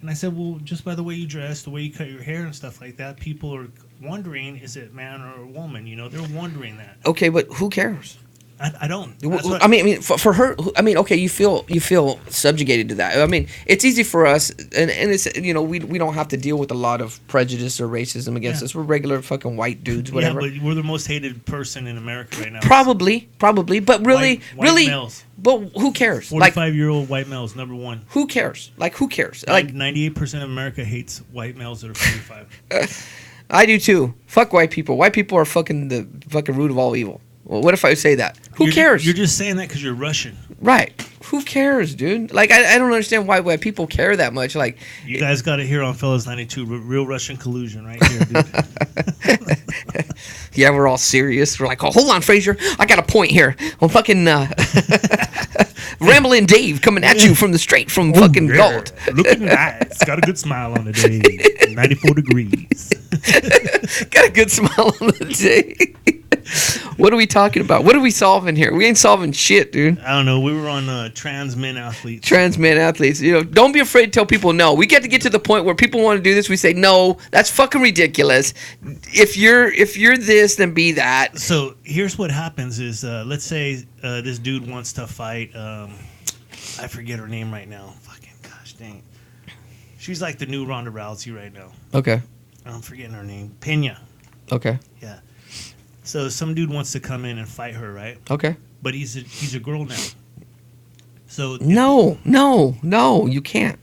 S3: And I said, well, just by the way you dress, the way you cut your hair and stuff like that, people are wondering, is it man or a woman? You know, they're wondering that.
S2: Okay, but who cares?
S3: I don't.
S2: I mean, for her. I mean, okay, you feel subjugated to that. I mean, it's easy for us, and it's we don't have to deal with a lot of prejudice or racism against us. We're regular fucking white dudes, whatever.
S3: Yeah, but we're the most hated person in America right now.
S2: Probably, but really,
S3: white males.
S2: But who cares?
S3: 45-year-old white males, number one.
S2: Who cares? Like, who cares? Like
S3: 98% of America hates white males that are 45.
S2: I do too. Fuck white people. White people are the root of all evil. Well, what if I say that? Who cares?
S3: You're just saying that because you're Russian.
S2: Right. Who cares, dude? Like, I don't understand why people care that much. Like,
S3: you guys got it here on Fellas 92. Real Russian collusion right here, dude.
S2: Yeah, we're all serious. We're like, oh, hold on, Fraser. I got a point here. I'm fucking Ramblin' Dave coming at you from fucking Galt.
S3: Looking nice. Got a good smile on the day. 94 degrees.
S2: Got a good smile on the day. What are we talking about? What are we solving here? We ain't solving shit, dude.
S3: I don't know. We were on trans men athletes.
S2: Trans men athletes. Don't be afraid to tell people no. We get to the point where people want to do this. We say no. That's fucking ridiculous. If you're this, then be that.
S3: So here's what happens: is let's say this dude wants to fight. I forget her name right now. Fucking gosh dang. She's like the new Ronda Rousey right now.
S2: Okay.
S3: I'm forgetting her name. Pena.
S2: Okay.
S3: Yeah. So some dude wants to come in and fight her, right?
S2: Okay.
S3: But he's a girl now. So
S2: no, you can't.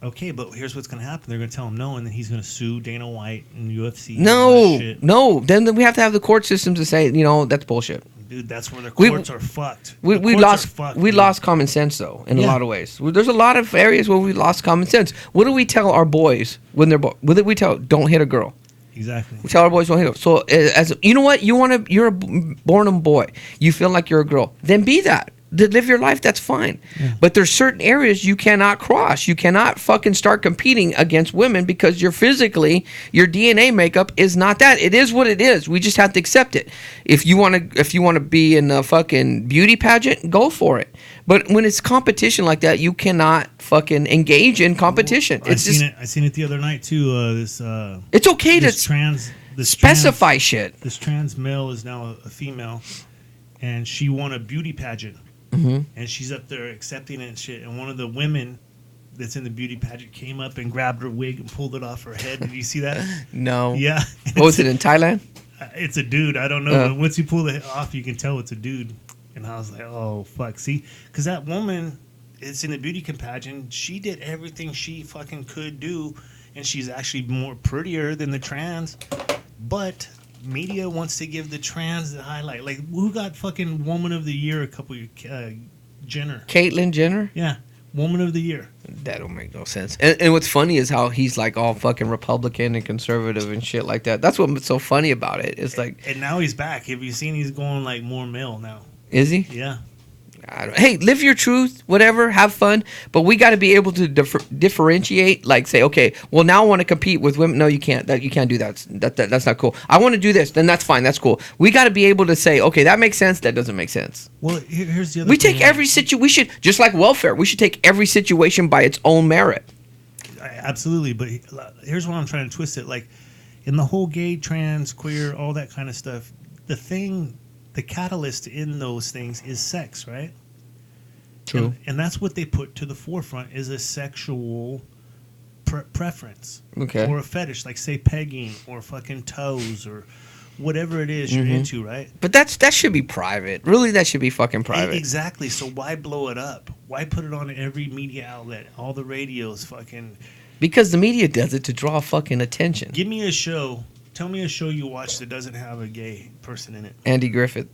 S3: Okay, but here's what's going to happen. They're going to tell him no, and then he's going to sue Dana White and UFC.
S2: No. Then we have to have the court system to say, that's bullshit.
S3: Dude, that's where the courts are fucked.
S2: We lost common sense though in a lot of ways. There's a lot of areas where we lost common sense. What do we tell our boys when they're what do we tell? Don't hit a girl.
S3: Exactly.
S2: We tell our boys don't hit a girl. So as you know what you're born a boy. You feel like you're a girl. Then be that. Live your life, that's fine. Yeah. But there's certain areas you cannot cross. You cannot fucking start competing against women because your DNA makeup is not that. It is what it is. We just have to accept it. If you want to be in a fucking beauty pageant, go for it. But when it's competition like that, you cannot fucking engage in competition.
S3: I seen it the other night too.
S2: It's okay to specify shit.
S3: This trans male is now a female, and she won a beauty pageant.
S2: Mm-hmm.
S3: And she's up there accepting it and shit. And one of the women that's in the beauty pageant came up and grabbed her wig and pulled it off her head. Did you see that?
S2: No.
S3: Yeah.
S2: What was it in Thailand?
S3: It's a dude. I don't know. But once you pull it off, you can tell it's a dude. And I was like, oh, fuck. See? Because that woman, it's in the beauty pageant. She did everything she fucking could do. And she's actually more prettier than the trans. But media wants to give the trans the highlight. Like, who got fucking Woman of the Year a couple years? Jenner.
S2: Caitlyn Jenner?
S3: Yeah. Woman of the Year.
S2: That don't make no sense. And what's funny is how he's like all fucking Republican and conservative and shit like that. That's what's so funny about it. It's like...
S3: And now he's back. Have you seen he's going like more male now?
S2: Is he?
S3: Yeah.
S2: Hey, live your truth, whatever, have fun, but we got to be able to differentiate. Like, say, okay, well, now I want to compete with women. No, you can't. You can't do that. That's not cool. I want to do this. Then that's fine. That's cool. We got to be able to say, okay, that makes sense. That doesn't make sense.
S3: Well, here's the other.
S2: We take every situation. We should, just like welfare. We should take every situation by its own merit.
S3: Absolutely, but here's what I'm trying to twist it. Like, in the whole gay, trans, queer, all that kind of stuff, the catalyst in those things is sex, right?
S2: True.
S3: And that's what they put to the forefront is a sexual preference.
S2: Okay.
S3: Or a fetish, like say pegging or fucking toes or whatever it is you're into, right?
S2: But that should be private. Really, that should be fucking private.
S3: Exactly. So why blow it up? Why put it on every media outlet? All the radios fucking...
S2: Because the media does it to draw fucking attention.
S3: Give me a show. Tell me a show you watch that doesn't have a gay person in it.
S2: Andy Griffith.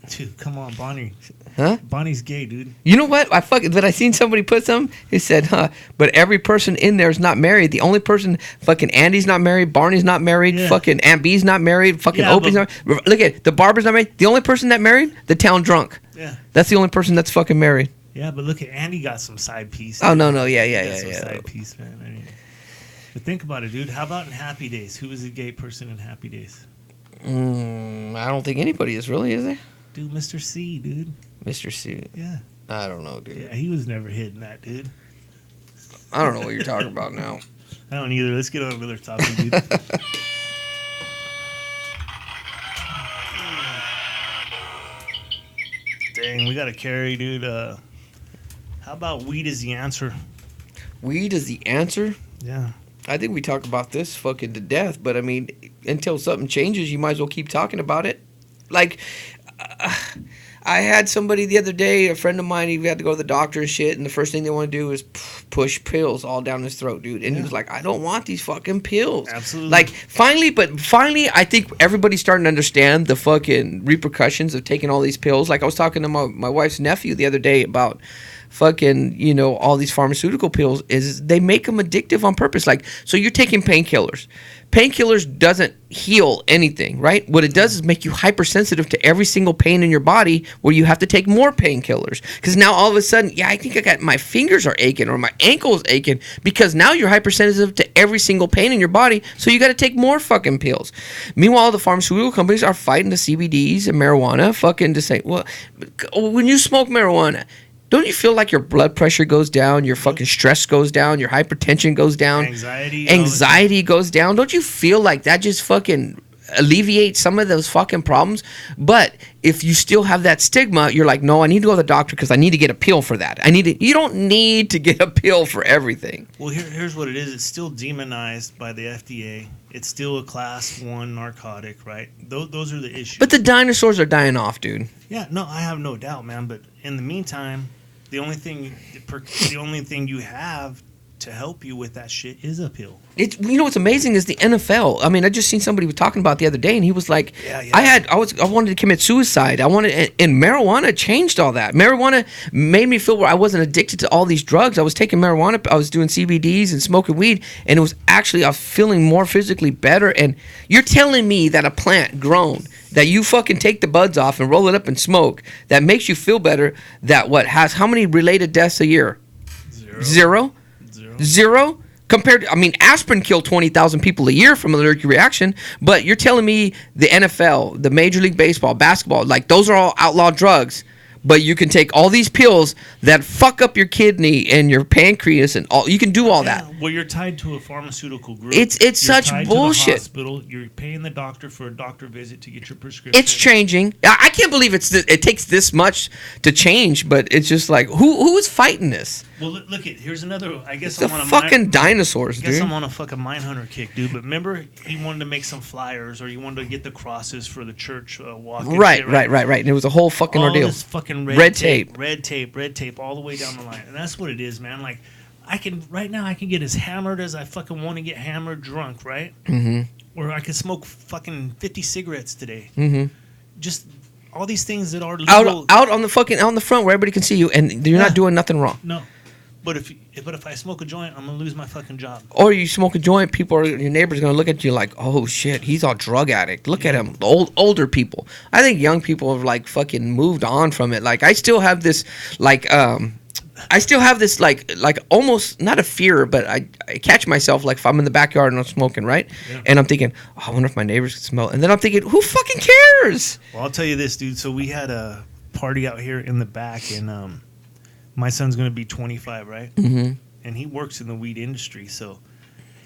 S3: Dude, come on, Bonnie.
S2: Huh?
S3: Bonnie's gay, dude.
S2: You know what? But I seen somebody put some. He said, but every person in there is not married. The only person, fucking Andy's not married. Barney's not married. Yeah. Fucking Aunt B's not married. Fucking Opie's not married. Look at it. The barber's not married. The only person that married, the town drunk.
S3: Yeah.
S2: That's the only person that's fucking married.
S3: Yeah, but look at Andy got some side piece.
S2: Oh, no. Yeah.
S3: Side piece, man. I mean, but think about it, dude. How about in Happy Days? Who was a gay person in Happy Days?
S2: I don't think anybody is really, is there?
S3: Dude, Mr. C, dude.
S2: Mr. C.
S3: Yeah.
S2: I don't know, dude.
S3: Yeah, he was never hitting that, dude.
S2: I don't know what you're talking about now.
S3: I don't either. Let's get on another topic, dude. Dang, we got to carry, dude. How about weed is the answer?
S2: Weed is the answer?
S3: Yeah.
S2: I think we talk about this fucking to death, but I mean, until something changes, you might as well keep talking about it. Like, I had somebody the other day, a friend of mine, he had to go to the doctor and shit, and the first thing they want to do is push pills all down his throat, dude. And he was like, I don't want these fucking pills.
S3: Absolutely.
S2: Like, finally, I think everybody's starting to understand the fucking repercussions of taking all these pills. Like, I was talking to my wife's nephew the other day about fucking, you know, all these pharmaceutical pills is they make them addictive on purpose. Like, so you're taking painkillers. Painkillers doesn't heal anything, right? What it does is make you hypersensitive to every single pain in your body where you have to take more painkillers. Because now all of a sudden, I think I got my fingers are aching or my ankle's aching because now you're hypersensitive to every single pain in your body. So you got to take more fucking pills. Meanwhile, the pharmaceutical companies are fighting the CBDs and marijuana fucking to say, well, when you smoke marijuana, don't you feel like your blood pressure goes down, your fucking stress goes down, your hypertension goes down, anxiety goes down? Don't you feel like that just fucking alleviates some of those fucking problems? But if you still have that stigma, you're like, no, I need to go to the doctor because I need to get a pill for that. You don't need to get a pill for everything.
S3: Well, here's what it is. It's still demonized by the FDA. It's still a class 1 narcotic, right? Those are the issues.
S2: But the dinosaurs are dying off, dude.
S3: Yeah, no, I have no doubt, man. But in the meantime, the only thing you have to help you with that shit is a pill.
S2: It's, you know what's amazing is the NFL. I mean, I just seen somebody was talking about the other day, and he was like, I wanted to commit suicide. And marijuana changed all that. Marijuana made me feel where I wasn't addicted to all these drugs. I was taking marijuana, I was doing CBDs and smoking weed, and it was actually, I was feeling more physically better. And you're telling me that a plant grown that you fucking take the buds off and roll it up and smoke that makes you feel better, that has how many related deaths a year? Zero. Compared to, I mean, aspirin killed 20,000 people a year from allergic reaction, but you're telling me the NFL, the Major League Baseball, basketball, like those are all outlaw drugs, but you can take all these pills that fuck up your kidney and your pancreas and all. You can do all that.
S3: Well, you're tied to a pharmaceutical group.
S2: It's
S3: you're
S2: such
S3: tied
S2: bullshit.
S3: To the hospital. You're paying the doctor for a doctor visit to get your prescription.
S2: It's changing. I can't believe it takes this much to change, but it's just like who is fighting this?
S3: Well, look at here's another. I guess
S2: it's I'm on a fucking dinosaurs, dude.
S3: I guess I'm on a fucking Mindhunter kick, dude. But remember, he wanted to make some flyers, or he wanted to get the crosses for the church walk.
S2: Right. And it was a whole fucking ordeal.
S3: All this fucking red tape, all the way down the line, and that's what it is, man. Like, I can get as hammered as I fucking want to get hammered drunk, right? Mm-hmm. Or I could smoke fucking 50 cigarettes today. Mm-hmm. Just all these things that are legal.
S2: out on the front where everybody can see you, and you're not doing nothing wrong.
S3: No. But if I smoke a joint, I'm gonna lose my fucking job.
S2: Or you smoke a joint, your neighbors are gonna look at you like, oh shit, he's a drug addict. Look at him. Older people. I think young people have like fucking moved on from it. Like I still have this like almost not a fear, but I catch myself like if I'm in the backyard and I'm smoking, right? Yeah. And I'm thinking, oh, I wonder if my neighbors can smell it. And then I'm thinking, who fucking cares?
S3: Well, I'll tell you this, dude. So we had a party out here in the back, and my son's going to be 25, right? Mm-hmm. And he works in the weed industry. So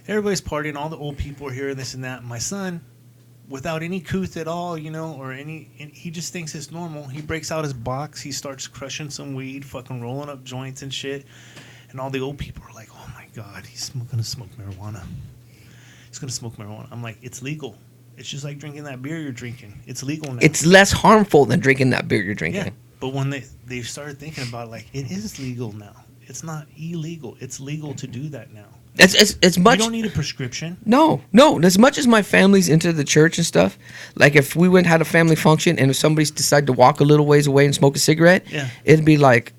S3: everybody's partying. All the old people are here, this and that. My son, without any couth at all, he just thinks it's normal. He breaks out his box. He starts crushing some weed, fucking rolling up joints and shit. And all the old people are like, oh, my God, he's going to smoke marijuana. He's going to smoke marijuana. I'm like, it's legal. It's just like drinking that beer you're drinking. It's legal now.
S2: It's less harmful than drinking that beer you're drinking.
S3: Yeah. But when they started thinking about it, like, it is legal now. It's not illegal. It's legal to do that now.
S2: As much.
S3: You don't need a prescription.
S2: No. As much as my family's into the church and stuff, like if we had a family function and if somebody decided to walk a little ways away and smoke a cigarette, it'd be like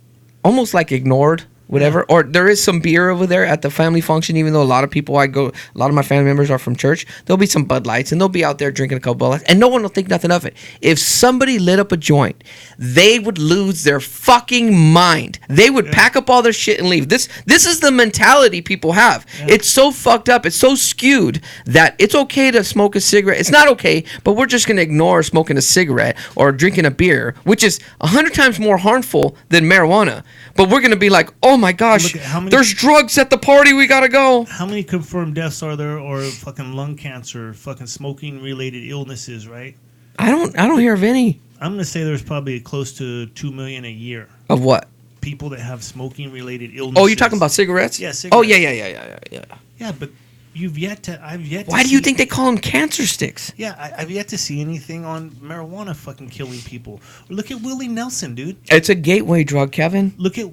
S2: almost like ignored. whatever. Or there is some beer over there at the family function, even though a lot of people a lot of my family members are from church. There'll be some Bud Lights, and they'll be out there drinking a couple Bud Lights, and no one will think nothing of it. If somebody lit up a joint, they would lose their fucking mind. They would pack up all their shit and leave. This is the mentality people have. Yeah. It's so fucked up. It's so skewed that it's okay to smoke a cigarette. It's not okay, but we're just going to ignore smoking a cigarette or drinking a beer, which is 100 times more harmful than marijuana. But we're going to be like, oh my gosh, there's drugs at the party, we got to go.
S3: How many confirmed deaths are there, or fucking lung cancer, fucking smoking related illnesses, right?
S2: I don't hear of any.
S3: I'm going to say there's probably close to 2 million a year.
S2: Of what?
S3: People that have smoking related illnesses.
S2: Oh, you're talking about cigarettes?
S3: Yeah, cigarettes.
S2: Oh, yeah.
S3: Yeah, but I've yet to
S2: Why do you think they call them cancer sticks?
S3: Yeah, I've yet to see anything on marijuana fucking killing people. Look at Willie Nelson, dude.
S2: It's a gateway drug, Kevin.
S3: Look at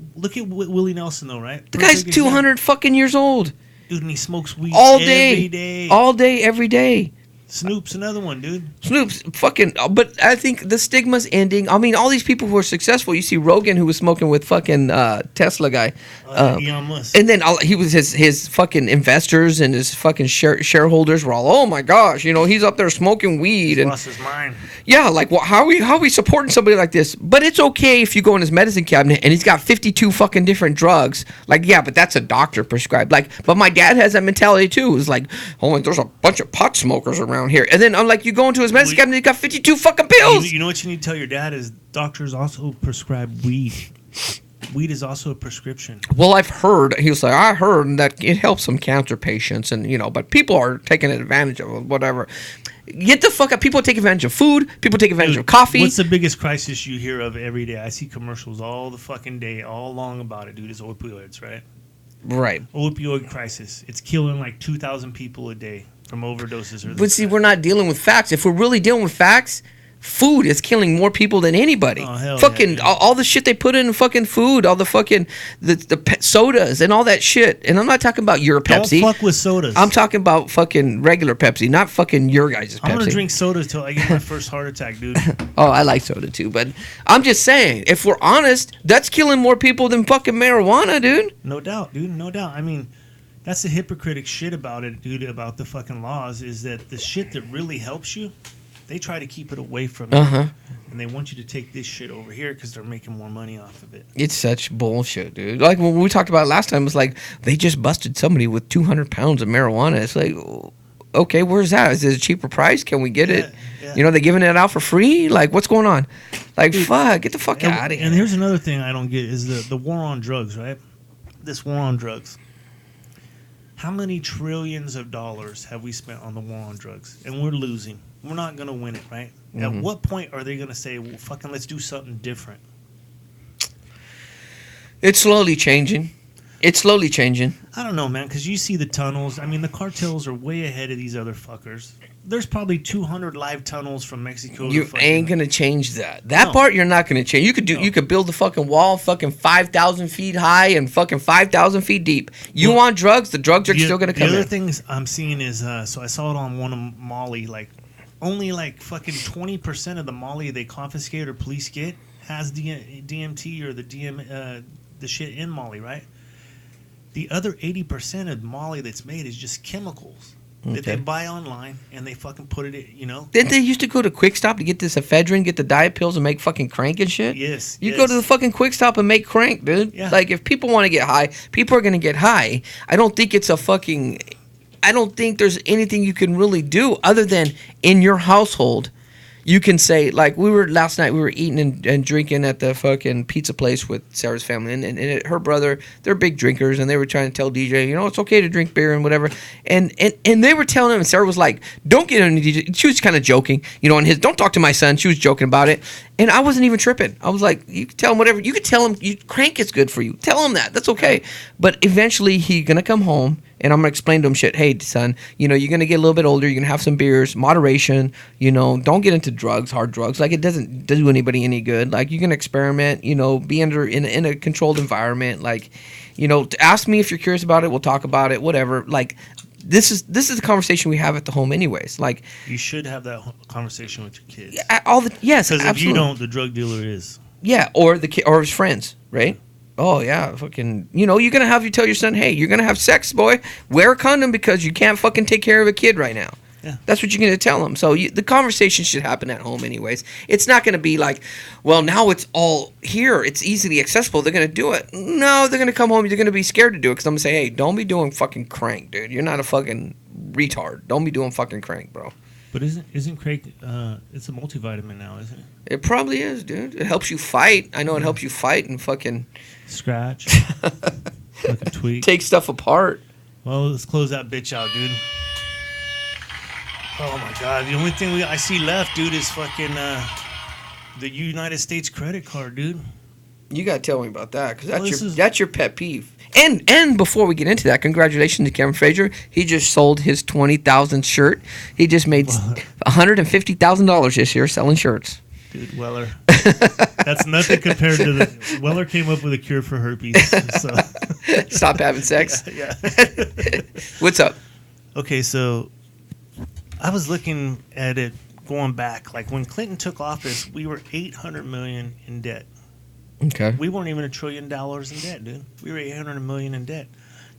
S3: Willie Nelson, though, right?
S2: The guy's 200 fucking years old.
S3: Dude, and he smokes weed
S2: all day,
S3: every day.
S2: All day, every day.
S3: Snoop's another one, dude.
S2: Snoop's fucking, but I think the stigma's ending. I mean, all these people who are successful. You see Rogan, who was smoking with fucking Tesla guy,
S3: Elon Musk.
S2: And then he was his fucking investors and his fucking shareholders were all, oh my gosh, he's up there smoking weed and
S3: lost his mind.
S2: Yeah, like, well, how are we supporting somebody like this? But it's okay if you go in his medicine cabinet and he's got 52 fucking different drugs. Like, yeah, but that's a doctor prescribed. Like, but my dad has that mentality too. It's like, oh, there's a bunch of pot smokers around here. And then I'm like, you go into his medicine cabinet, he's got 52 fucking pills.
S3: You know what you need to tell your dad is doctors also prescribe weed. Weed is also a prescription.
S2: Well, I've heard, he was like, I heard that it helps some cancer patients, and but people are taking advantage of whatever. Get the fuck up. People take advantage of food. People take advantage of coffee.
S3: What's the biggest crisis you hear of every day? I see commercials all the fucking day, all along about it, dude. It's opioids, right?
S2: Right.
S3: Opioid crisis. It's killing like 2,000 people a day from overdoses.
S2: But see, we're not dealing with facts. If we're really dealing with facts, food is killing more people than anybody.
S3: Oh, hell
S2: fucking
S3: yeah,
S2: all the shit they put in fucking food, all the fucking the sodas and all that shit. And I'm not talking about your Pepsi.
S3: Don't fuck with sodas.
S2: I'm talking about fucking regular Pepsi, not fucking your guys' Pepsi.
S3: I'm gonna drink soda till I get my first heart attack, dude.
S2: Oh, I like soda too, but I'm just saying, if we're honest, that's killing more people than fucking marijuana, dude.
S3: No doubt, dude. No doubt. I mean, that's the hypocritic shit about it, dude, about the fucking laws, is that the shit that really helps you, they try to keep it away from you. And they want you to take this shit over here because they're making more money off of it.
S2: It's such bullshit, dude. Like when we talked about it last time, it was like they just busted somebody with 200 pounds of marijuana. It's like, okay, where's that? Is it a cheaper price? Can we get it? Yeah. They're giving it out for free? Like, what's going on? Like, dude, fuck, get the fuck out of here.
S3: And here's another thing I don't get is the war on drugs, right? This war on drugs. How many trillions of dollars have we spent on the war on drugs? And we're losing. We're not going to win it, right? At what point are they going to say, well, fucking let's do something different?
S2: It's slowly changing. I
S3: don't know, man, because you see the tunnels. I mean, the cartels are way ahead of these other fuckers. There's probably 200 live tunnels from Mexico.
S2: You ain't going to change that. That part you're not going to change. You could build the fucking wall fucking 5,000 feet high and fucking 5,000 feet deep. You want drugs, the drugs are still going to come in.
S3: The other things I'm seeing is, so I saw it on one of Molly, like, only like fucking 20% of the Molly they confiscate or police get has DMT or the shit in Molly, right? The other 80% of Molly that's made is just chemicals that they buy online and they fucking put it in,
S2: Didn't they used to go to Quick Stop to get this ephedrine, get the diet pills and make fucking crank and shit?
S3: Yes.
S2: You go to the fucking Quick Stop and make crank, dude. Yeah. Like, if people want to get high, people are going to get high. I don't think there's anything you can really do other than in your household. You can say, like, last night we were eating and drinking at the fucking pizza place with Sarah's family, and her brother, they're big drinkers, and they were trying to tell DJ, it's okay to drink beer and whatever, and they were telling him, and Sarah was like, don't get on DJ. She was kind of joking, on his, don't talk to my son. She was joking about it, and I wasn't even tripping. I was like, you can tell him whatever. You could tell him crank is good for you. Tell him that. That's okay. But eventually he's gonna come home. And I'm going to explain to him shit. Hey, son, you're going to get a little bit older. You're going to have some beers, moderation, don't get into drugs, hard drugs. Like, it doesn't do anybody any good. Like, you can experiment, be in a controlled environment. Like, ask me if you're curious about it. We'll talk about it, whatever. Like, this is the conversation we have at the home anyways. Like,
S3: you should have that conversation with your kids.
S2: Yes,
S3: because
S2: absolutely.
S3: if you don't, the drug dealer is.
S2: Yeah, or his friends, right? Oh yeah, fucking. You know, you're gonna have you tell your son, hey, you're gonna have sex, boy. Wear a condom because you can't fucking take care of a kid right now.
S3: Yeah.
S2: That's what you're gonna tell them. So the conversation should happen at home, anyways. It's not gonna be like, well, now it's all here. It's easily accessible. They're gonna do it. No, they're gonna come home. You're gonna be scared to do it because I'm gonna say, hey, don't be doing fucking crank, dude. You're not a fucking retard. Don't be doing fucking crank, bro.
S3: But isn't crank? It's a multivitamin now, isn't it?
S2: It probably is, dude. It helps you fight. I know it helps you fight and fucking
S3: Scratch. Fucking tweak.
S2: take stuff apart.
S3: Well, let's close that bitch out, dude. Oh my god, the only thing I see left, dude, is fucking the United States credit card, dude.
S2: You gotta tell me about that because
S3: Well,
S2: that's your pet peeve. And before we get into that, congratulations to Kevin Frazier. He just sold his 20,000 shirt. He just made $150,000 this year selling shirts.
S3: Dude, Weller. That's nothing compared to the Weller came up with a cure for herpes. So
S2: Stop having sex.
S3: yeah.
S2: What's up?
S3: Okay, so I was looking at it going back. Like when Clinton took office, we were $800 million in debt.
S2: Okay.
S3: We weren't even $1 trillion in debt, dude. We were $800 million in debt.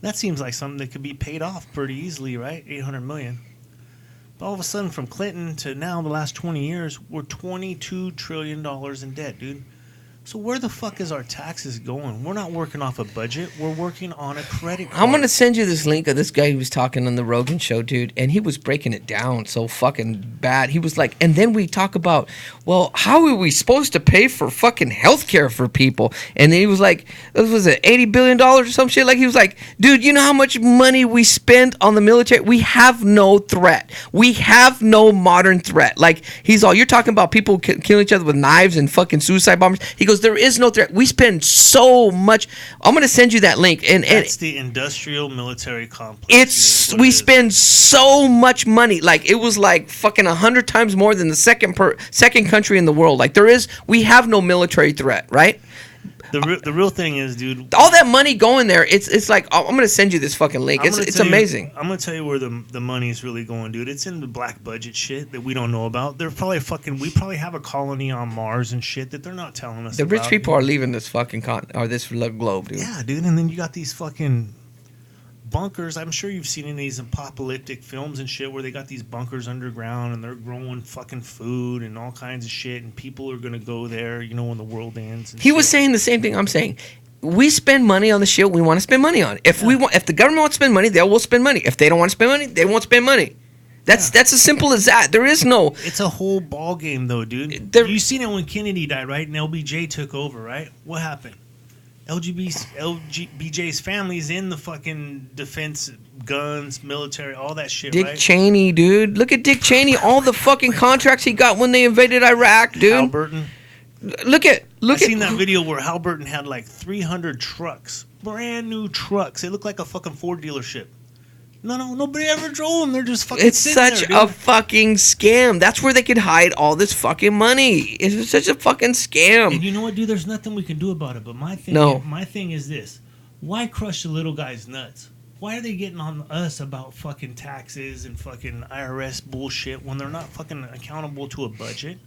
S3: That seems like something that could be paid off pretty easily, right? $800 million. But all of a sudden, from Clinton to now, the last 20 years, we're $22 trillion in debt, dude. So where the fuck is our taxes going? We're not working off a budget. We're working on a credit card.
S2: I'm going to send you this link of this guy who was talking on the Rogan show, dude, and he was breaking it down so fucking bad. He was like, and then we talk about, well, how are we supposed to pay for fucking healthcare for people? And then he was like, this was it, $80 billion or some shit? Like, he was like, dude, you know how much money we spend on the military? We have no threat. We have no modern threat. Like, he's all, you're talking about people killing each other with knives and fucking suicide bombers. He goes, there is no threat. We spend so much. I'm going to send you that link. And
S3: that's the industrial military complex.
S2: We spend so much money. Like, it was like fucking 100 times more than the second country in the world. Like, we have no military threat, right?
S3: The real thing is, dude,
S2: all that money going there, it's like, I'm going to send you this fucking link. It's amazing.
S3: I'm going to tell you where the money is really going, dude. It's in the black budget shit that we don't know about. We probably have a colony on Mars and shit that they're not telling us
S2: The
S3: about.
S2: rich people are leaving this fucking this globe, dude.
S3: Yeah, dude. And then you got these fucking bunkers. I'm sure you've seen in these apocalyptic films and shit where they got these bunkers underground and they're growing fucking food and all kinds of shit, and people are gonna go there, you know, when the world ends. And
S2: he was saying the same thing I'm saying. We spend money on the shit we want to spend money on. If the government wants to spend money, they will spend money. If they don't want to spend money, they won't spend money. That's as simple as that. There is no.
S3: It's a whole ball game, though, dude. You seen it when Kennedy died, right? And LBJ took over, right? What happened? LBJ's family's in the fucking defense, guns, military, all that shit,
S2: Dick
S3: right?
S2: Cheney, dude. Look at Dick Cheney. All the fucking contracts he got when they invaded Iraq, dude.
S3: Halliburton.
S2: I
S3: seen that video where Halliburton had like 300 trucks, brand new trucks. They look like a fucking Ford dealership. No, nobody ever drove them. They're just fucking
S2: It's such
S3: there,
S2: a fucking scam. That's where they could hide all this fucking money. It's such a fucking scam.
S3: And you know what, dude? There's nothing we can do about it. But my thing is this. Why crush the little guy's nuts? Why are they getting on us about fucking taxes and fucking IRS bullshit when they're not fucking accountable to a budget?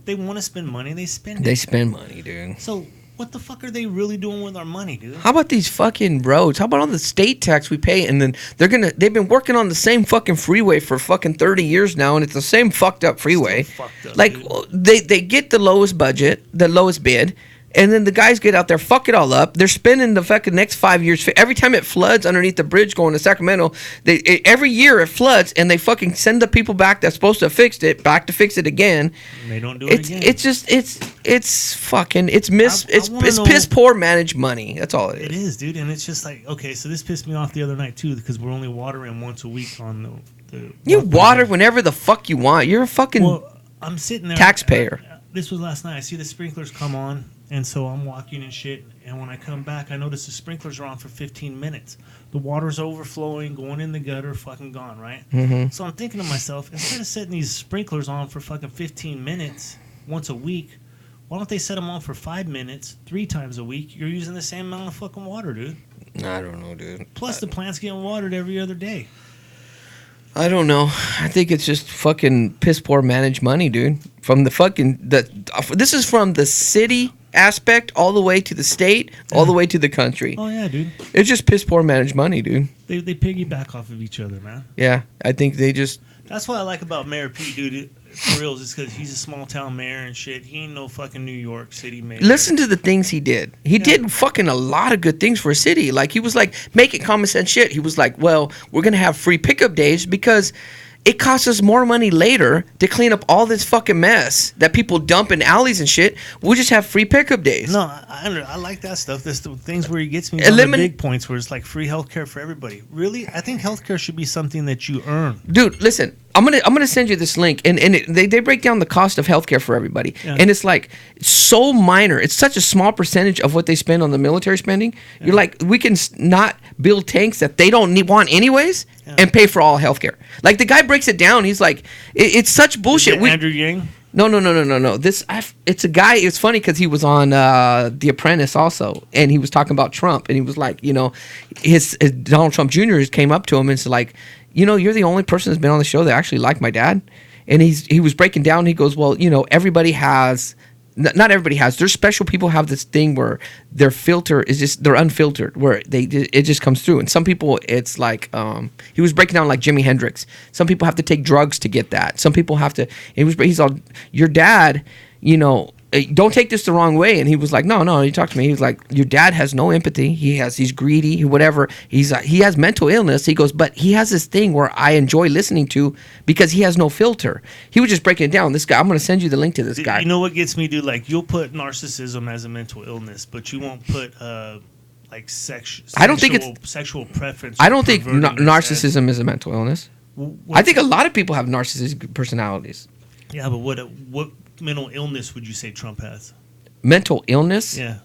S3: They want to spend money, they spend it.
S2: They spend money, dude.
S3: So what the fuck are they really doing with our money, dude?
S2: How about these fucking roads? How about all the state tax we pay? And then they've been working on the same fucking freeway for fucking 30 years now, and it's the same fucked up freeway.
S3: Fucked up,
S2: like,
S3: dude.
S2: they get the lowest budget, the lowest bid, and then the guys get out there, fuck it all up. They're spending the fucking next 5 years. Every time it floods underneath the bridge going to Sacramento, every year it floods, and they fucking send the people back that's supposed to have fixed it back to fix it again.
S3: And they don't do it again.
S2: It's fucking piss poor managed money. That's all it is.
S3: It is, dude, and it's just like, okay, so this pissed me off the other night too because we're only watering once a week on the
S2: You water whenever the fuck you want. You're a fucking
S3: I'm sitting there
S2: taxpayer.
S3: This was last night. I see the sprinklers come on. And so I'm walking and shit, and when I come back, I notice the sprinklers are on for 15 minutes. The water's overflowing, going in the gutter, fucking gone, right?
S2: Mm-hmm.
S3: So I'm thinking to myself, instead of setting these sprinklers on for fucking 15 minutes once a week, why don't they set them on for 5 minutes, 3 times a week? You're using the same amount of fucking water, dude.
S2: I don't know, dude.
S3: Plus, the plant's getting watered every other day.
S2: I don't know. I think it's just fucking piss poor managed money, dude. From the fucking this is from the city aspect all the way to the state, all the way to the country.
S3: Oh yeah, dude.
S2: It's just piss poor managed money, dude.
S3: They piggyback off of each other, man.
S2: Yeah, I think they just.
S3: That's what I like about Mayor Pete, dude. For reals, is because he's a small town mayor and shit. He ain't no fucking New York City mayor.
S2: Listen to the things he did. He did fucking a lot of good things for a city. Like, he was like, make it common sense shit. He was like, well, we're going to have free pickup days because it costs us more money later to clean up all this fucking mess that people dump in alleys and shit. We'll just have free pickup days.
S3: No, I like that stuff. That's the things where he gets me on the big points where it's like free healthcare for everybody. Really? I think healthcare should be something that you earn.
S2: Dude, listen. I'm gonna send you this link, and they break down the cost of healthcare for everybody, and it's like so minor. It's such a small percentage of what they spend on the military spending. Yeah. You're like, we can not build tanks that they don't want anyways, and pay for all healthcare. Like, the guy breaks it down. He's like, it's such bullshit.
S3: Andrew Yang?
S2: No. It's a guy. It's funny because he was on The Apprentice also, and he was talking about Trump, and he was like, his Donald Trump Jr. came up to him and said like, you're the only person that's been on the show that actually liked my dad. And he was breaking down. He goes, well, everybody has, not everybody has. There's special people have this thing where their filter is just, they're unfiltered, where it just comes through. And some people, it's like, he was breaking down like Jimi Hendrix. Some people have to take drugs to get that. Some people have to, he's all, your dad, don't take this the wrong way. And he was like, no, he talked to me. He was like, your dad has no empathy. He's greedy, whatever. He has mental illness. He goes, but he has this thing where I enjoy listening to because he has no filter. He was just breaking it down. This guy, I'm going to send you the link to this guy.
S3: You know what gets me, dude? Like, you'll put narcissism as a mental illness, but you won't put, like, sexual preference.
S2: I don't think narcissism is a mental illness. I think a lot of people have narcissistic personalities.
S3: Yeah, but what mental illness would you say Trump has?
S2: Mental illness?
S3: Yeah.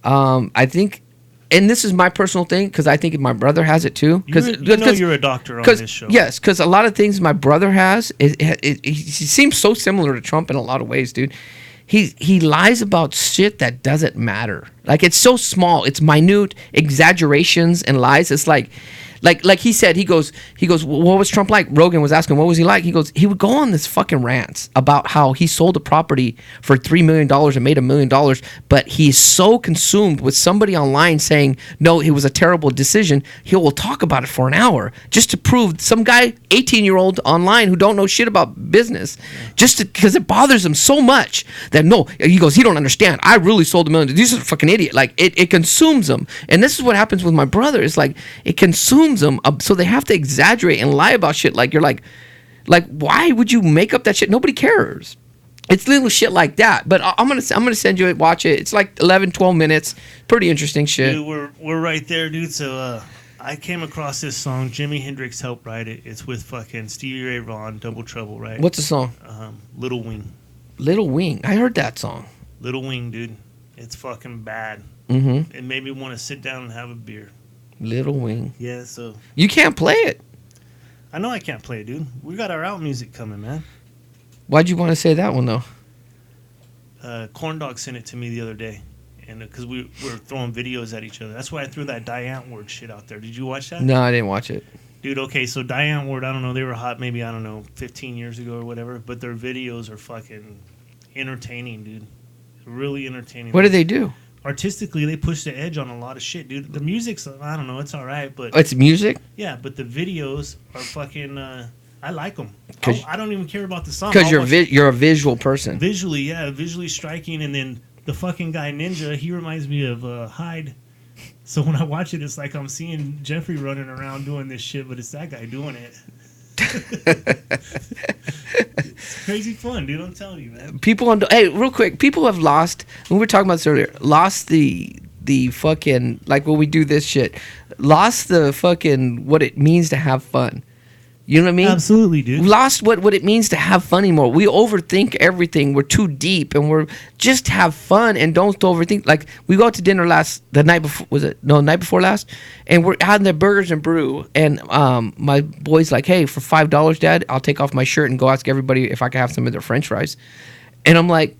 S2: I think, and this is my personal thing, because I think my brother has it too.
S3: You're a doctor on this show.
S2: Yes, because a lot of things my brother has, he seems so similar to Trump in a lot of ways, dude. He lies about shit that doesn't matter. Like, it's so small. It's minute exaggerations and lies. It's like he said, he goes, what was Trump like? Rogan was asking, what was he like? He goes, he would go on this fucking rants about how he sold a property for $3 million and made $1 million, but he's so consumed with somebody online saying, no, it was a terrible decision. He will talk about it for an hour just to prove some guy, 18-year-old online who don't know shit about business, just because it bothers him so much that he goes, he don't understand. I really sold $1 million. This is a fucking idiot. Like, it consumes him. And this is what happens with my brother. It's like, it consumes them, so they have to exaggerate and lie about shit. Like, you're like why would you make up that shit? Nobody cares. It's little shit like that. But I'm gonna send you it. Watch it. It's like 11-12 minutes. Pretty interesting shit.
S3: Dude, we're right there, dude. So I came across this song. Jimi Hendrix helped write it. It's with fucking Stevie Ray Vaughan, Double Trouble, right?
S2: What's the song?
S3: Little Wing.
S2: Little Wing. I heard that song.
S3: Little Wing, dude. It's fucking bad.
S2: Mm-hmm.
S3: It made me want to sit down and have a beer.
S2: Little Wing.
S3: Yeah, so
S2: you can't play it.
S3: I know I can't play it, dude. We got our out music coming, man.
S2: Why'd you want to say that one though?
S3: Corn Dog sent it to me the other day, and because we were throwing videos at each other. That's why I threw that Diane Ward shit out there. Did you watch that?
S2: No, I didn't watch it.
S3: Dude, okay, so Diane Ward, I don't know, they were hot maybe, 15 years ago or whatever, but their videos are fucking entertaining, dude. Really entertaining.
S2: What do they do?
S3: Artistically, they push the edge on a lot of shit, dude. The music's, I don't know, it's all right, but...
S2: It's music?
S3: Yeah, but the videos are fucking... I like them. I don't even care about the song.
S2: Because you're a visual person.
S3: Visually, yeah. Visually striking, and then the fucking guy Ninja, he reminds me of Hyde. So when I watch it, it's like I'm seeing Jeffrey running around doing this shit, but it's that guy doing it. It's crazy fun, dude. I'm telling you, man.
S2: Hey, real quick, people have lost. We were talking about this earlier. Lost the fucking, like, when we do this shit. Lost the fucking what it means to have fun. You know what I mean?
S3: Absolutely, dude.
S2: Lost what it means to have fun anymore. We overthink everything. We're too deep, and we're just have fun and don't overthink. Like, we go out to dinner the night before last, and we're having the burgers and brew. And my boy's like, "Hey, for $5, Dad, I'll take off my shirt and go ask everybody if I can have some of their French fries." And I'm like,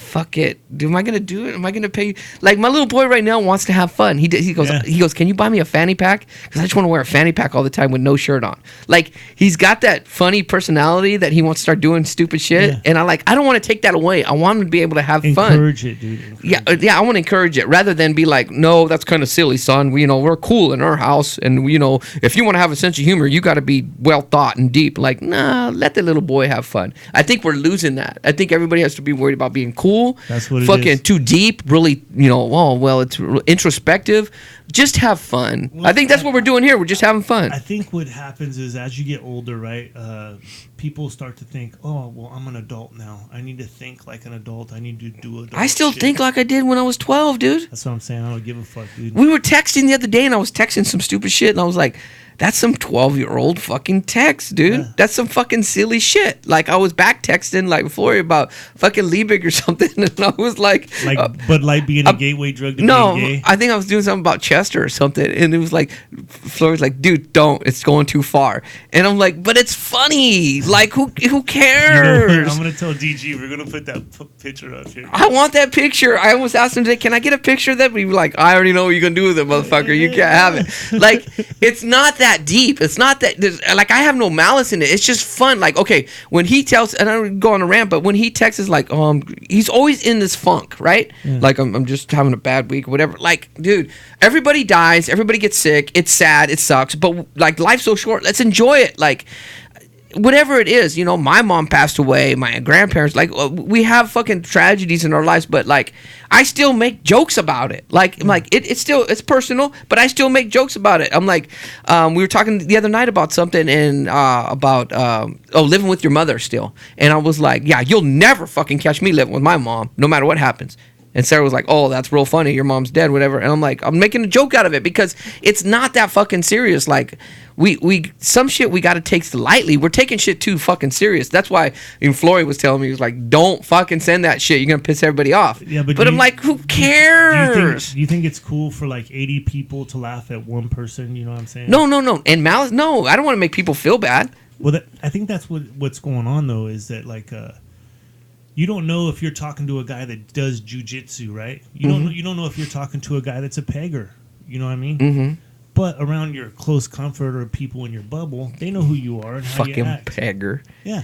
S2: fuck it. Am I gonna do it? Am I gonna pay? Like my little boy right now wants to have fun. He goes, can you buy me a fanny pack? Because I just want to wear a fanny pack all the time with no shirt on. Like he's got that funny personality that he wants to start doing stupid shit, and I don't want to take that away. I want him to be able to have fun.
S3: Encourage it, dude.
S2: I want to encourage it rather than be like, no, that's kind of silly, son. We're cool in our house, and if you want to have a sense of humor, you got to be well thought and deep. Like, nah, let the little boy have fun. I think we're losing that. I think everybody has to be worried about being cool.
S3: That's what it
S2: fucking
S3: is.
S2: Too deep, really, it's introspective. Just have fun.
S3: Well,
S2: I think that's what we're doing here. We're just having fun.
S3: I think what happens is as you get older, right, people start to think, oh, well, I'm an adult now. I need to think like an adult. I need to do adult
S2: I still
S3: shit.
S2: think like I did when I was 12, dude.
S3: That's what I'm saying. I don't give a fuck, dude.
S2: We were texting the other day, and I was texting some stupid shit, and I was like, that's some 12-year-old fucking text, dude.
S3: Yeah.
S2: That's some fucking silly shit. Like, I was back texting, like, Flory about fucking Liebig or something, and I was like...
S3: Bud Light being a gateway drug to
S2: no,
S3: being gay?
S2: I think I was doing something about Chester or something, and it was like, Flory's like, dude, don't. It's going too far. And I'm like, but it's funny. Like, who cares?
S3: I'm going to tell DG, we're going to put that picture up here.
S2: I want that picture. I almost asked him today, can I get a picture of that? But he was like, I already know what you're going to do with it, motherfucker. You can't have it. Like, it's not that deep. It's not that, like, I have no malice in it. It's just fun. Like, okay, when he tells, and I don't go on a rant, but when he texts is like, he's always in this funk, right? Yeah. Like, I'm just having a bad week or whatever. Like, dude, everybody dies. Everybody gets sick. It's sad. It sucks. But, like, life's so short. Let's enjoy it. Like, whatever it is, my mom passed away, my grandparents, like, we have fucking tragedies in our lives, but, like, I still make jokes about it. Like, it's personal, but I still make jokes about it. I'm like, we were talking the other night about something and about living with your mother still. And I was like, yeah, you'll never fucking catch me living with my mom, no matter what happens. And Sarah was like, oh, that's real funny. Your mom's dead, whatever. And I'm like, I'm making a joke out of it because it's not that fucking serious. Like, we some shit we got to take lightly. We're taking shit too fucking serious. That's why Flory was telling me, he was like, don't fucking send that shit. You're going to piss everybody off. Yeah, but I'm like, who cares?
S3: Do you think it's cool for like 80 people to laugh at one person? You know what I'm saying?
S2: No. And malice, no. I don't want to make people feel bad.
S3: Well, I think that's what's going on, though, is that, like, you don't know if you're talking to a guy that does jujitsu, right? You don't know if you're talking to a guy that's a pegger. You know what I mean? Mm-hmm. But around your close comfort or people in your bubble, they know who you are and how
S2: fucking
S3: you act.
S2: Pegger.
S3: Yeah.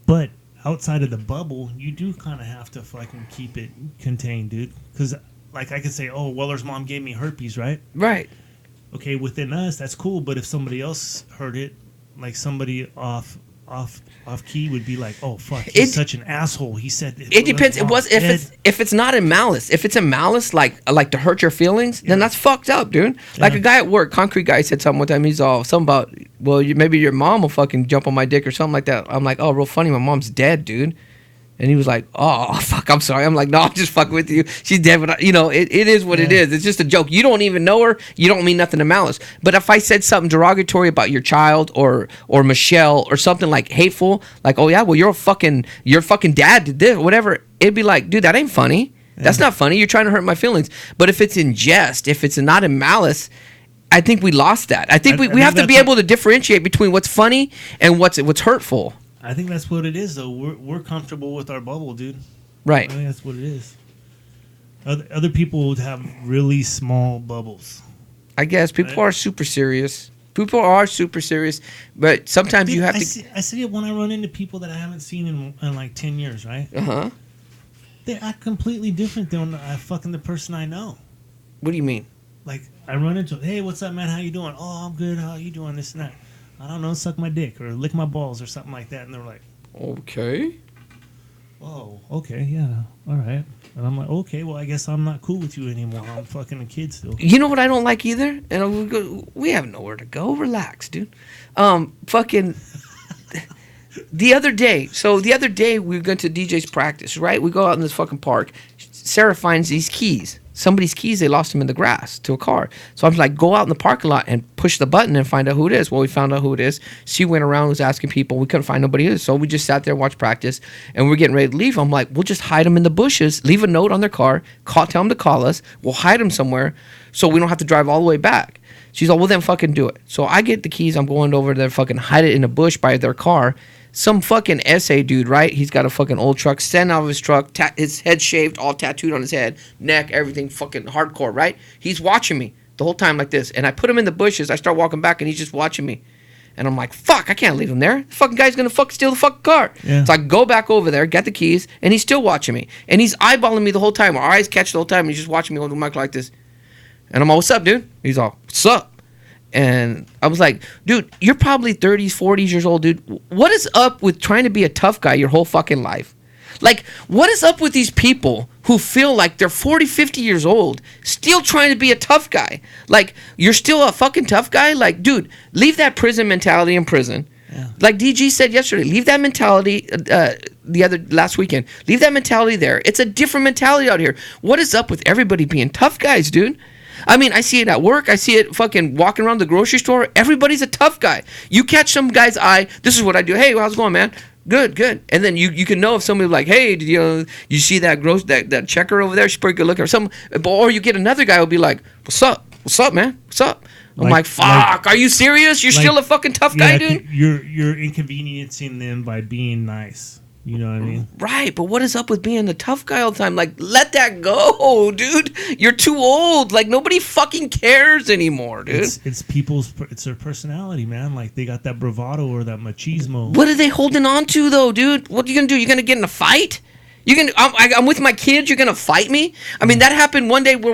S3: But outside of the bubble, you do kind of have to fucking keep it contained, dude. Because, like, I could say, oh, Weller's mom gave me herpes, right?
S2: Right.
S3: Okay, within us, that's cool. But if somebody else heard it, like somebody off key would be like, oh fuck, he's such an asshole. He said
S2: it depends. If it's not in malice. If it's in malice, like to hurt your feelings, then that's fucked up, dude. Like a guy at work, concrete guy, said something one time. He's all something about, well, maybe your mom will fucking jump on my dick or something like that. I'm like, oh, real funny. My mom's dead, dude. And he was like, oh, fuck, I'm sorry. I'm like, no, I'm just fucking with you. She's dead. But, it is what it is. It's just a joke. You don't even know her. You don't mean nothing to malice. But if I said something derogatory about your child or Michelle or something like hateful, like, oh, yeah, well, your fucking dad did this or whatever, it'd be like, dude, that ain't funny. Yeah. That's not funny. You're trying to hurt my feelings. But if it's in jest, if it's not in malice, I think we lost that. I think we have to be able to differentiate between what's funny and what's hurtful.
S3: I think that's what it is, though. We're comfortable with our bubble, dude.
S2: Right.
S3: I think that's what it is. Other people would have really small bubbles.
S2: I guess people are super serious. People are super serious, but sometimes you have to.
S3: I see it when I run into people that I haven't seen in like 10 years, right?
S2: Uh-huh.
S3: They act completely different than fucking the person I know.
S2: What do you mean?
S3: Like, I run into, hey, what's up, man? How you doing? Oh, I'm good. How you doing? This and that. I don't know, suck my dick or lick my balls or something like that. And they're like,
S2: okay.
S3: Oh, okay, yeah, all right. And I'm like, okay, well, I guess I'm not cool with you anymore. I'm fucking a kid still.
S2: You know what I don't like either? And we have nowhere to go. Relax, dude. Fucking... The other day we were going to DJ's practice, right? We go out in this fucking park. Sarah finds these keys. Somebody's keys, they lost them in the grass to a car. So I'm like, go out in the parking lot and push the button and find out who it is. Well, we found out who it is. She went around, was asking people. We couldn't find nobody else. So we just sat there and watched practice. And we're getting ready to leave. I'm like, we'll just hide them in the bushes, leave a note on their car, tell them to call us. We'll hide them somewhere so we don't have to drive all the way back. She's like, well, then fucking do it. So I get the keys. I'm going over there, fucking hide it in a bush by their car. Some fucking SA dude, right? He's got a fucking old truck, standing out of his truck, his head shaved, all tattooed on his head, neck, everything fucking hardcore, right? He's watching me the whole time like this. And I put him in the bushes. I start walking back, and he's just watching me. And I'm like, fuck, I can't leave him there. The fucking guy's gonna fucking steal the fucking car. Yeah. So I go back over there, get the keys, and he's still watching me. And he's eyeballing me the whole time. Our eyes catch the whole time, and he's just watching me on the mic like this. And I'm all, what's up, dude? He's all, what's up? And I was like, dude, you're probably 30s, 40s years old, dude. What is up with trying to be a tough guy your whole fucking life? Like, what is up with these people who feel like they're 40, 50 years old, still trying to be a tough guy? Like, you're still a fucking tough guy? Like, dude, leave that prison mentality in prison. Yeah. Like DG said yesterday, leave that mentality last weekend. Leave that mentality there. It's a different mentality out here. What is up with everybody being tough guys, dude? I mean, I see it at work. I see it fucking walking around the grocery store. Everybody's a tough guy. You catch some guy's eye. This is what I do. Hey, how's it going, man? Good. And then you can know if somebody like, hey, you see that checker over there? She's pretty good looking, or something. Or you get another guy who'll be like, what's up? What's up, man? What's up? I'm like, fuck, are you serious? You're still a fucking tough guy, dude?
S3: You're inconveniencing them by being nice. You know what I mean?
S2: Right, but what is up with being the tough guy all the time? Like, let that go, dude. You're too old. Like, nobody fucking cares anymore, dude.
S3: It's their personality, man. Like, they got that bravado or that machismo.
S2: What are they holding on to, though, dude? What are you gonna do? You gonna get in a fight? I'm with my kids. You're gonna fight me? I mean, that happened one day. We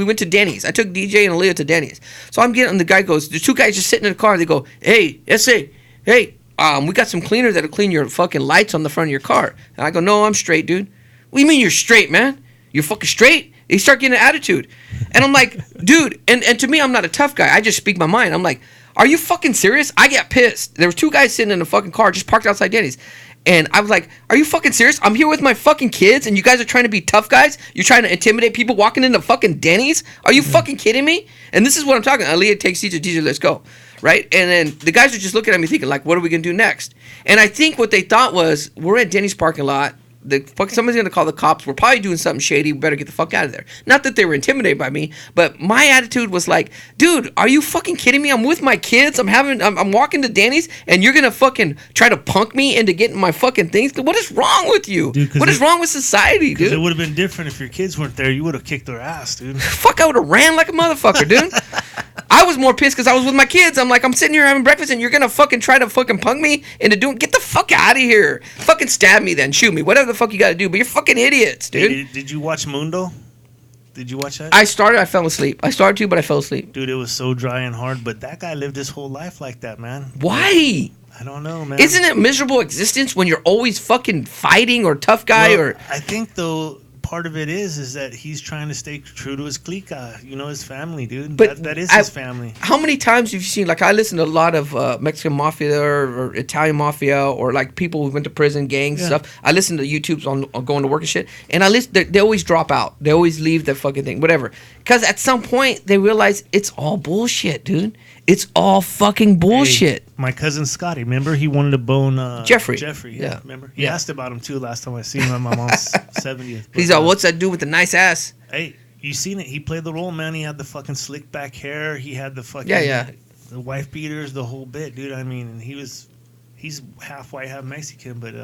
S2: went to Denny's. I took DJ and Aaliyah to Denny's. So I'm getting. The guy goes. There's two guys just sitting in the car. They go, hey, SA, hey. We got some cleaner that'll clean your fucking lights on the front of your car. And I go, no, I'm straight, dude. What do you mean you're straight, man? You're fucking straight? They start getting an attitude. And I'm like, dude, and to me, I'm not a tough guy. I just speak my mind. I'm like, are you fucking serious? I get pissed. There was two guys sitting in a fucking car just parked outside Denny's. And I was like, are you fucking serious? I'm here with my fucking kids, and you guys are trying to be tough guys? You're trying to intimidate people walking into fucking Denny's? Are you fucking kidding me? And this is what I'm talking. Aaliyah takes DJ, let's go. Right? And then the guys are just looking at me thinking, like, what are we going to do next? And I think what they thought was, we're at Denny's parking lot. Somebody's going to call the cops. We're probably doing something shady. We better get the fuck out of there. Not that they were intimidated by me, but my attitude was like, dude, are you fucking kidding me? I'm with my kids. I'm walking to Denny's, and you're going to fucking try to punk me into getting my fucking things? What is wrong with you? Dude, what is wrong with society, dude?
S3: It would have been different if your kids weren't there. You would have kicked their ass, dude.
S2: Fuck, I would have ran like a motherfucker, dude. I was more pissed because I was with my kids. I'm like, I'm sitting here having breakfast, and you're going to fucking try to fucking punk me into doing... Get the fuck out of here. Fucking stab me then. Shoot me. Whatever the fuck you got to do. But you're fucking idiots, dude.
S3: Hey, did you watch Mundo? Did you watch that?
S2: I fell asleep. I started to, but I fell asleep.
S3: Dude, it was so dry and hard. But that guy lived his whole life like that, man.
S2: Why?
S3: I don't know, man.
S2: Isn't it a miserable existence when you're always fucking fighting or tough guy? Or
S3: I think, though... part of it is that he's trying to stay true to his clica, his family, dude. But that is his family.
S2: How many times have you seen, like, I listen to a lot of Mexican mafia or Italian mafia or like people who went to prison, gangs, stuff. I listen to YouTubes on going to work and shit, and I listen. They always drop out. They always leave the fucking thing, whatever. Because at some point they realize it's all bullshit, dude. It's all fucking bullshit.
S3: Hey, my cousin Scotty, remember? He wanted to bone
S2: Jeffrey,
S3: yeah. Remember? He asked about him, too, last time I seen him at my mom's 70th.
S2: He's like, what's that dude with the nice ass?
S3: Hey, you seen it? He played the role, man. He had the fucking slick back hair. He had the fucking... the wife beaters, the whole bit, dude. I mean, and he's half white, half Mexican, but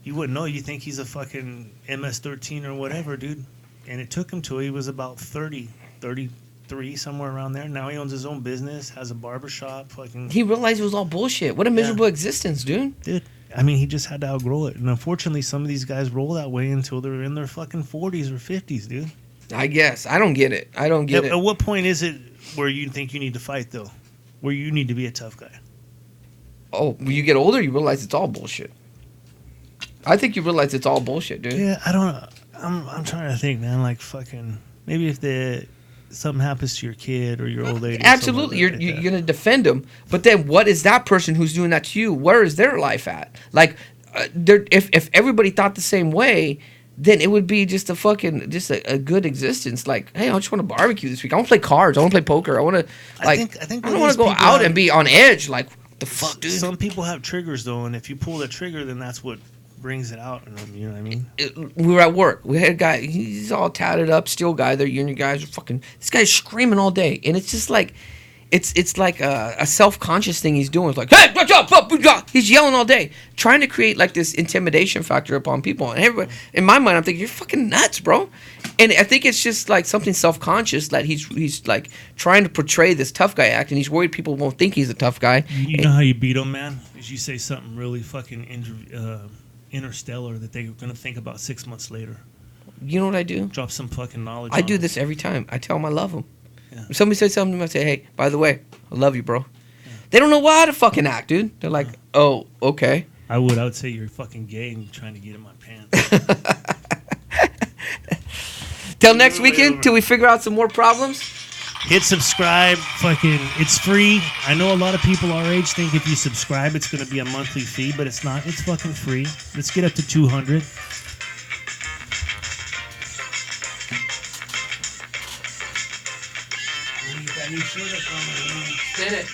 S3: you wouldn't know. You think he's a fucking MS-13 or whatever, dude. And it took him till he was about 33, somewhere around there. Now he owns his own business, has a barbershop. Fucking.
S2: He realized it was all bullshit. What a miserable existence, dude.
S3: Dude, I mean, he just had to outgrow it. And unfortunately, some of these guys roll that way until they're in their fucking 40s or 50s, dude.
S2: I guess. I don't get it.
S3: At what point is it where you think you need to fight, though? Where you need to be a tough guy?
S2: Oh, when you get older, you realize it's all bullshit. I think you realize it's all bullshit, dude.
S3: Yeah, I don't know. I'm trying to think, man. Like, fucking... Maybe if something happens to your kid or your old lady.
S2: Absolutely. You're going to defend them. But then what is that person who's doing that to you? Where is their life at? Like, if everybody thought the same way, then it would be just a good existence. Like, hey, I just want to barbecue this week. I want to play cards. I want to play poker. I want to, like, I don't want to go out and be on edge. Like, what the fuck, dude?
S3: Some people have triggers, though, and if you pull the trigger, then that's what brings it out in them, you know what I mean?
S2: We were at work. We had a guy, he's all tatted up, steel guy. They're union guys. This guy's screaming all day. And it's just like, it's like a self-conscious thing he's doing. It's like, hey, he's yelling all day, trying to create like this intimidation factor upon people. And everybody, in my mind, I'm thinking, you're fucking nuts, bro. And I think it's just like something self-conscious that he's like trying to portray this tough guy act, and he's worried people won't think he's a tough guy.
S3: You know how you beat him, man? Is you say something really fucking interstellar that they're gonna think about 6 months later.
S2: You know what I do?
S3: Drop some fucking knowledge.
S2: I do this every time. I tell them I love them.
S3: Yeah.
S2: If somebody says something to me, I say, hey, by the way, I love you, bro. Yeah. They don't know how to fucking act, dude. They're like, oh, okay.
S3: I would say you're fucking gay and trying to get in my pants.
S2: Till next weekend, till we figure out some more problems.
S3: Hit subscribe. Fucking, it's free. I know a lot of people our age think if you subscribe, it's going to be a monthly fee, but it's not. It's fucking free. Let's get up to 200.
S2: Did it.